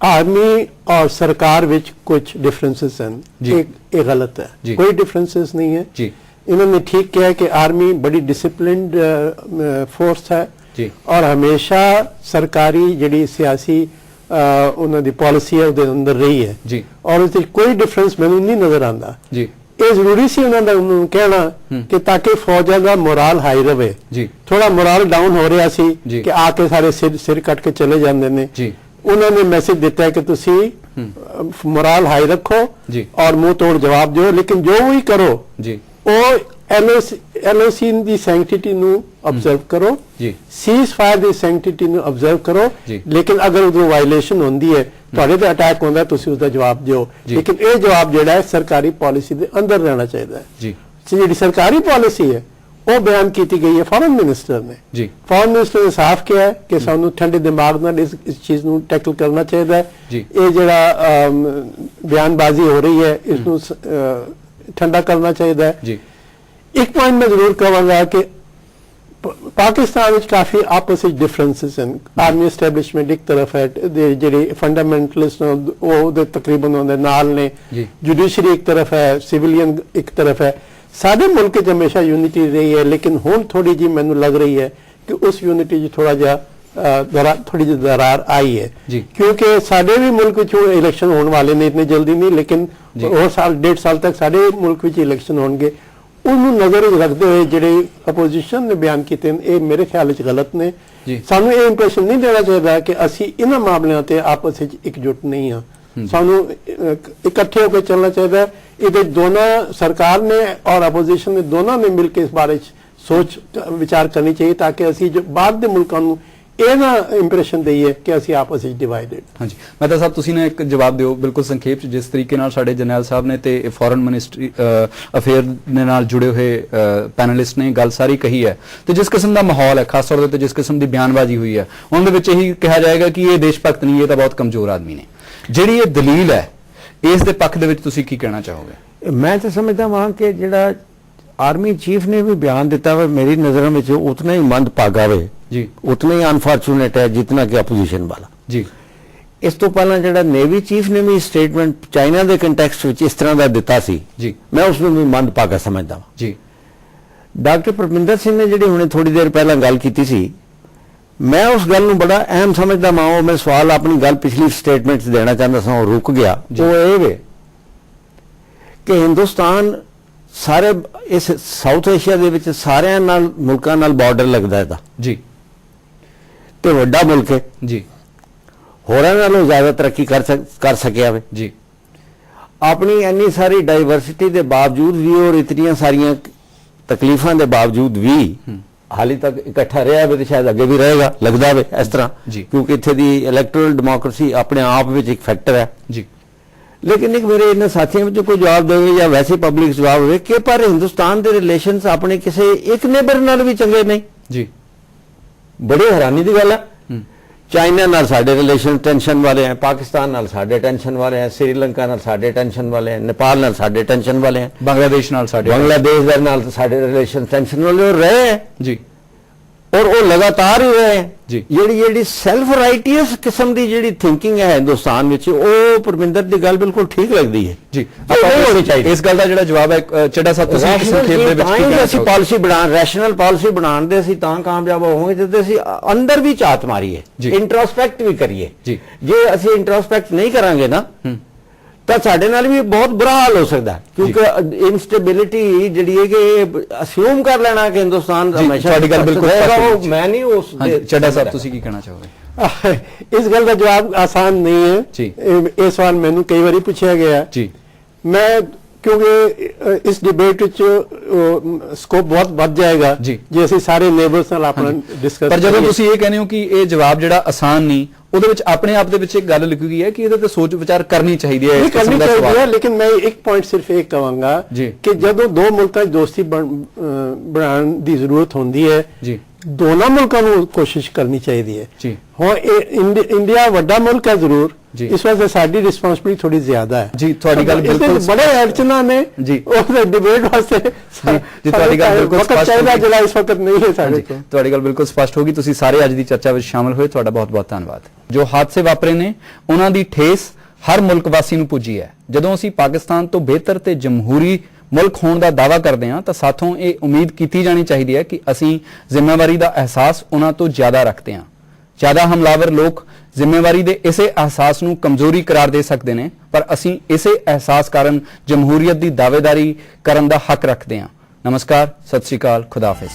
आर्मी और सरकार विच कुछ डिफरेंसेस हैं। जी। ये गलत है। जी। कोई डिफरेंसेस नहीं है। जी। इन्होंने ठीक किया कि आर्मी बड़ी डिसिप्लिन्ड फोर्स है। जी। और हमेशा सरकारी जिहड़ी सियासी उन्हां दी पॉलिसी है उहदे अंदर रही है। जी। और उस कोई डिफरेंस मैनूं नहीं नजर आंदा। जी। ये जरूरी सी उन्हां दा कहना कि ताकि फौजां दा मोराल हाई रहे। जी। थोड़ा मोराल डाउन हो रहा सी जी। कि आके सारे सिर कट के चले जाते हैं। जी। उन्होंने मैसेज दिता है कि तुसी मोराल हाई रखो। जी। और मुंह तोड़ जवाब दो, लेकिन जो भी करो जी, वो एलओसी दी सैंक्टिटी नू ऑब्जर्व करो। जी। सीज फायर दी सैंक्टिटी नू ऑब्जर्व करो। जी। लेकिन अगर उधरों वायलेशन होंदी है, ਤੁਹਾਡੇ ਤੇ ਅਟੈਕ ਹੁੰਦਾ, ਤੁਸੀਂ उसका जवाब ਦਿਓ। जी। लेकिन ये जवाब ਜਿਹੜਾ है सरकारी पॉलिसी ਦੇ अंदर रहना चाहिए। जी। ਜਿਹੜੀ सरकारी पॉलिसी है वो बयान की गई है फॉरेन मिनिस्टर ने। जी। फॉरेन मिनिस्टर ने साफ किया है कि सानू ठंडे दिमाग नाल इस चीज नू टैकल करना चाहिए। जी। ये जड़ा बयानबाजी हो रही है इसनू ठंडा करना चाहिए। जी। एक पॉइंट मैं जरूर कहूँगा कि पाकिस्तान में काफ़ी आपस में डिफरेंसेस हैं। आर्मी एस्टैब्लिशमेंट एक तरफ है, जी फंडामेंटलिस्ट वो तकरीबन उन्होंने नाल ने, जुडिशरी एक तरफ है, सिविलियन एक तरफ है। सारे मुल्क च हमेशा यूनिटी रही है, लेकिन हुण थोड़ी जी मैनू लग रही है कि उस यूनिटी च थोड़ा जा थोड़ी जी दरार आई है। जी। क्योंकि साढ़े भी मुल्क इलेक्शन होने वाले ने, इतने जल्दी नहीं, लेकिन और साल 1.5 साल तक सारे मुल्क में इलेक्शन होंगे। उन्होंने नज़र रखते हुए जिहड़े अपोजिशन ने बयान किए ये मेरे ख्याल गलत ने। सानू ये इंप्रेशन नहीं देना चाहिए कि असी इन्हां मामलों ते आपस में एकजुट नहीं हाँ। सानू इकट्ठे होकर चलना चाहिए। ये दोनों सरकार ने और अपोजिशन ने दोनों ने मिलकर इस बारे सोच विचार करनी चाहिए, ताकि असी जो बाहर के मुल्कों नू ਇਹ ਨਾ ਇੰਪ੍ਰੈਸ਼ਨ ਦਈਏ ਕਿ ਅਸੀਂ ਆਪਸ ਵਿੱਚ ਡਿਵਾਈਡਡ। ਹਾਂਜੀ ਮਹਿਤਾ ਸਾਹਿਬ, ਤੁਸੀਂ ਨੇ ਇੱਕ ਜਵਾਬ ਦਿਓ ਬਿਲਕੁਲ ਸੰਖੇਪ ਚ। ਜਿਸ ਤਰੀਕੇ ਨਾਲ ਸਾਡੇ ਜਰਨੈਲ ਸਾਹਿਬ ਨੇ ਤੇ ਫੋਰਨ ਮਿਨਿਸਟਰੀ ਅਫੇਅਰ ਦੇ ਨਾਲ ਜੁੜੇ ਹੋਏ ਪੈਨਲਿਸਟ ਨੇ ਗੱਲ ਸਾਰੀ ਕਹੀ ਹੈ, ਤੇ ਜਿਸ ਕਿਸਮ ਦਾ ਮਾਹੌਲ ਹੈ ਖਾਸ ਤੌਰ ਤੇ ਜਿਸ ਕਿਸਮ ਦੀ ਬਿਆਨਬਾਜ਼ੀ ਹੋਈ ਹੈ, ਉਹਦੇ ਵਿੱਚ ਇਹੀ ਕਿਹਾ ਜਾਏਗਾ ਕਿ ਇਹ ਦੇਸ਼ ਭਗਤ ਨਹੀਂ, ਇਹ ਤਾਂ ਬਹੁਤ ਕਮਜ਼ੋਰ ਆਦਮੀ ਨੇ। ਜਿਹੜੀ ਇਹ ਦਲੀਲ ਹੈ ਇਸ ਦੇ ਪੱਖ ਦੇ ਵਿੱਚ ਤੁਸੀਂ ਕੀ ਕਹਿਣਾ ਚਾਹੋਗੇ? मैं तो समझता वहाँ के जड़ा आर्मी चीफ ने भी बयान दिता हुआ मेरी नज़रों में उतना ही मंदभागा वे जी, उतना ही अनफॉर्चुनेट है जितना कि अपोजिशन वाला। जी। इस तो पहला जड़ा नेवी चीफ ने भी स्टेटमेंट चाइना के कंटैक्सट में इस तरह का दिता सी, जी, मैं उसमें भी मंदभागा समझदा वा। जी। डॉक्टर परमिंदर सिंह ने जी हुणे थोड़ी देर पहला गल की सी, मैं उस गल नूं बड़ा अहम समझदा वां। मैं सवाल अपनी गल पिछली स्टेटमेंट देना चाहता सा, रुक गया। वो ये वे कि हिंदुस्तान ਸਾਰੇ ਇਸ ਸਾਊਥ ਏਸ਼ੀਆ ਦੇ ਵਿੱਚ ਸਾਰਿਆਂ ਨਾਲ ਮੁਲਕਾਂ ਨਾਲ ਬਾਰਡਰ ਲੱਗਦਾ ਇਹਦਾ ਜੀ ਤੇ ਵੱਡਾ ਮੁਲਕ ਹੈ ਜੀ ਹੋਰਾਂ ਨਾਲੋਂ ਜ਼ਿਆਦਾ ਤਰੱਕੀ ਕਰ ਸਕਿਆ ਵੇ ਜੀ ਆਪਣੀ ਇੰਨੀ ਸਾਰੀ ਡਾਈਵਰਸਿਟੀ ਦੇ ਬਾਵਜੂਦ ਵੀ ਔਰ ਇਤਨੀਆਂ ਸਾਰੀਆਂ ਤਕਲੀਫਾਂ ਦੇ ਬਾਵਜੂਦ ਵੀ ਹਾਲੇ ਤੱਕ ਇਕੱਠਾ ਰਿਹਾ ਵੇ ਤੇ ਸ਼ਾਇਦ ਅੱਗੇ ਵੀ ਰਹੇਗਾ ਲੱਗਦਾ ਵੇ ਇਸ ਤਰ੍ਹਾਂ ਜੀ। ਕਿਉਂਕਿ ਇੱਥੇ ਦੀ ਇਲੈਕਟੋਰਲ ਡੈਮੋਕ੍ਰੇਸੀ ਆਪਣੇ ਆਪ ਵਿੱਚ ਇੱਕ ਫੈਕਟਰ ਹੈ ਜੀ ਲੇਕਿਨ ਇੱਕ ਮੇਰੇ ਇਹਨਾਂ ਸਾਥੀਆਂ ਵਿੱਚੋਂ ਕੋਈ ਜਵਾਬ ਦੇਵੇ ਜਾਂ ਵੈਸੇ ਪਬਲਿਕ ਜਵਾਬ ਹੋਵੇ ਕਿ ਪਰ ਹਿੰਦੁਸਤਾਨ ਦੇ ਰਿਲੇਸ਼ਨਸ ਆਪਣੇ ਕਿਸੇ ਇੱਕ ਨੇਬਰ ਨਾਲ ਵੀ ਚੰਗੇ ਨਹੀਂ ਜੀ ਬੜੀ ਹੈਰਾਨੀ ਦੀ ਗੱਲ ਹੈ ਚਾਈਨਾ ਨਾਲ ਸਾਡੇ ਰਿਲੇਸ਼ਨ ਟੈਨਸ਼ਨ ਵਾਲੇ ਹੈ ਪਾਕਿਸਤਾਨ ਨਾਲ ਸਾਡੇ ਟੈਨਸ਼ਨ ਵਾਲੇ ਹੈ ਸ੍ਰੀਲੰਕਾ ਨਾਲ ਸਾਡੇ ਟੈਨਸ਼ਨ ਵਾਲੇ ਹੈ ਨੇਪਾਲ ਨਾਲ ਸਾਡੇ ਟੈਨਸ਼ਨ ਵਾਲੇ ਹੈ ਬੰਗਲਾਦੇਸ਼ ਨਾਲ ਸਾਡੇ ਬੰਗਲਾਦੇਸ਼ ਦੇ ਨਾਲ ਸਾਡੇ ਰਿਲੇਸ਼ਨ ਟੈਨਸ਼ਨ ਵਾਲੇ ਰਹੇ ਹੈ ਜੀ ਔਰ ਉਹ ਲਗਾਤਾਰ ਹੀ ਰਹੇ ਹੈ ਜੀ। ਜਿਹੜੀ ਸੈਲਫ ਰਾਈਟੀਅਸ ਕਿਸਮ ਦੀ ਜਿਹੜੀ ਥਿੰਕਿੰਗ ਹੈ ਹਿੰਦੁਸਤਾਨ ਵਿੱਚ ਉਹ ਪਰਮਿੰਦਰ ਦੀ ਗੱਲ ਬਿਲਕੁਲ ਠੀਕ ਲੱਗਦੀ ਹੈ ਜੀ ਆਪਾਂ ਨਹੀਂ ਹੋਣੀ ਚਾਹੀਦੀ ਇਸ ਗੱਲ ਦਾ ਜਿਹੜਾ ਜਵਾਬ ਹੈ ਚੱਡਾ ਸਾਹਿਬ ਤੁਸੀਂ ਸੰਖੇਪ ਦੇ ਵਿੱਚ ਕੀ ਕਹਿਣਾ ਅਸੀਂ ਚਾਹੋਗੇ? ਪਾਲਿਸੀ ਰੈਸ਼ਨਲ ਪਾਲਿਸੀ ਬਣਾਉਣ ਦੇ ਅਸੀਂ ਤਾਂ ਕਾਮਯਾਬ ਹੋਵਾਂਗੇ ਜਦੋਂ ਅਸੀਂ ਅੰਦਰ ਵੀ ਝਾਤ ਮਾਰੀਏ ਜੀ। ਇੰਟਰੋਸਪੈਕਟ ਵੀ ਕਰੀਏ ਜੀ। ਜੇ ਅਸੀਂ ਇੰਟਰੋਸਪੈਕਟ ਨਹੀਂ ਕਰਾਂਗੇ ਨਾ ਤਾਂ ਸਾਡੇ ਨਾਲ ਵੀ ਬਹੁਤ ਬੁਰਾ ਹਾਲ ਹੋ ਸਕਦਾ ਹੈ ਕਿਉਂਕਿ ਇਨਸਟੇਬਿਲਿਟੀ ਜਿਹੜੀ ਹੈ ਕਿ ਅਸਿਊਮ ਕਰ ਲੈਣਾ ਕਿ ਹਿੰਦੁਸਤਾਨ ਜੀ, ਹਮੇਸ਼ਾ ਤੁਹਾਡੀ ਗੱਲ ਬਿਲਕੁਲ ਰਹੇਗਾ, ਸਪਸ਼ਟ ਉਹ ਮੈਂ ਨਹੀਂ ਉਸ ਹਾਂਜੀ ਚੱਡਾ ਸਾਹਿਬ ਤੁਸੀਂ ਕੀ ਕਹਿਣਾ ਚਾਹੋਗੇ? ਇਸ ਗੱਲ ਦਾ ਜਵਾਬ ਆਸਾਨ ਨਹੀਂ ਹੈ ਜੀ। ਇਹ ਸਵਾਲ ਮੈਨੂੰ ਕਈ ਵਾਰੀ ਪੁੱਛਿਆ ਗਿਆ ਜੀ ਮੈਂ ਕਿਉਂਕਿ ਇਸ ਡਿਬੇਟ ਵਿੱਚ ਸਕੋਪ ਬਹੁਤ ਵੱਧ ਜਾਏਗਾ ਜੀ। ਜੇ ਅਸੀਂ ਸਾਰੇ ਨੇਬਰਸ ਨਾਲ ਆਪਣਾ ਡਿਸਕਸ ਪਰ ਜਦੋਂ ਤੁਸੀਂ ਇਹ ਕਹਿੰਦੇ ਹੋ ਕਿ ਇਹ ਜਵਾਬ ਜਿਹੜਾ ਆਸਾਨ ਨਹੀਂ ਉਹਦੇ ਵਿੱਚ ਆਪਣੇ ਆਪ ਦੇ ਵਿੱਚ ਇੱਕ ਗੱਲ ਲਿਖੀ ਗਈ ਹੈ ਕਿ ਇਹਦੇ ਤੇ ਸੋਚ ਵਿਚਾਰ ਕਰਨੀ ਚਾਹੀਦੀ ਹੈ ਇਸ ਕਿਸਮ ਕਰਨੀ ਦਾ ਚਾਹੀਦੀ ਸਵਾਲ ਹੈ ਲੇਕਿਨ ਮੈਂ ਇੱਕ ਪੁਆਇੰਟ ਸਿਰਫ ਇਹ ਕਹਾਂਗਾ ਜੀ। ਕਿ ਜਦੋਂ ਦੋ ਮੁਲਕਾਂ 'ਚ ਦੋਸਤੀ ਬਣਾਉਣ ਦੀ ਜ਼ਰੂਰਤ ਹੁੰਦੀ ਹੈ ਜੀ ਦੋਨਾਂ ਮੁਲਕਾਂ ਨੂੰ ਕੋਸ਼ਿਸ਼ ਕਰਨੀ ਚਾਹੀਦੀ ਹੈ ਜੀ। ਹੁਣ ਇੰਡੀਆ ਵੱਡਾ ਮੁਲਕ ਹੈ ਜ਼ਰੂਰ ਜੀ। ਇਸ ਵਾਸਤੇ ਸਾਡੀ ਰਿਸਪੌਂਸਿਬਿਲਿਟੀ ਥੋੜੀ ਜ਼ਿਆਦਾ ਹੈ ਜੀ ਤੁਹਾਡੀ ਗੱਲ ਬਿਲਕੁਲ ਬੜੇ ਅੜਚਨਾਂ ਨੇ ਜੀ। ਉਹਦੇ ਡਿਬੇਟ ਵਾਸਤੇ ਜੀ, ਤੁਹਾਡੀ ਗੱਲ ਬਿਲਕੁਲ ਵਕਤ ਸਪਸ਼ਟ ਚਾਹੀਦਾ ਹੋਈ। ਜਿਹੜਾ ਇਸ ਵਕਤ ਨਹੀਂ ਹੈ ਸਾਡੇ ਹਾਂਜੀ, ਕੋਲ ਤੁਹਾਡੀ ਗੱਲ ਬਿਲਕੁਲ ਸਪਸ਼ਟ ਹੋ ਗਈ ਤੁਸੀਂ ਸਾਰੇ ਅੱਜ ਦੀ ਚਰਚਾ ਵਿੱਚ ਸ਼ਾਮਲ ਹੋਏ ਤੁਹਾਡਾ ਬਹੁਤ ਬਹੁਤ ਧੰਨਵਾਦ ਜੋ ਹਾਦਸੇ ਵਾਪਰੇ ਨੇ ਉਹਨਾਂ ਦੀ ਠੇਸ ਹਰ ਮੁਲਕ ਵਾਸੀ ਨੂੰ ਪੁੱਜੀ ਹੈ ਜਦੋਂ ਅਸੀਂ ਪਾਕਿਸਤਾਨ ਤੋਂ ਬਿਹਤਰ ਤੇ ਜਮਹੂਰੀ ਮੁਲਕ ਹੋਣ ਦਾ ਦਾਅਵਾ ਕਰਦੇ ਹਾਂ ਤਾਂ ਸਾਥੋਂ ਇਹ ਉਮੀਦ ਕੀਤੀ ਜਾਣੀ ਚਾਹੀਦੀ ਹੈ ਕਿ ਅਸੀਂ ਜ਼ਿੰਮੇਵਾਰੀ ਦਾ ਅਹਿਸਾਸ ਉਹਨਾਂ ਤੋਂ ਜ਼ਿਆਦਾ ਰੱਖਦੇ ਹਾਂ ਜ਼ਿਆਦਾ ਹਮਲਾਵਰ ਲੋਕ ਜ਼ਿੰਮੇਵਾਰੀ ਦੇ ਇਸੇ ਅਹਿਸਾਸ ਨੂੰ ਕਮਜ਼ੋਰੀ ਕਰਾਰ ਦੇ ਸਕਦੇ ਨੇ ਪਰ ਅਸੀਂ ਇਸੇ ਅਹਿਸਾਸ ਕਾਰਨ ਜਮਹੂਰੀਅਤ ਦੀ ਦਾਅਵੇਦਾਰੀ ਕਰਨ ਦਾ ਹੱਕ ਰੱਖਦੇ ਹਾਂ ਨਮਸਕਾਰ ਸਤਿ ਸ਼੍ਰੀ ਅਕਾਲ ਖੁਦਾ ਹਾਫਿਜ਼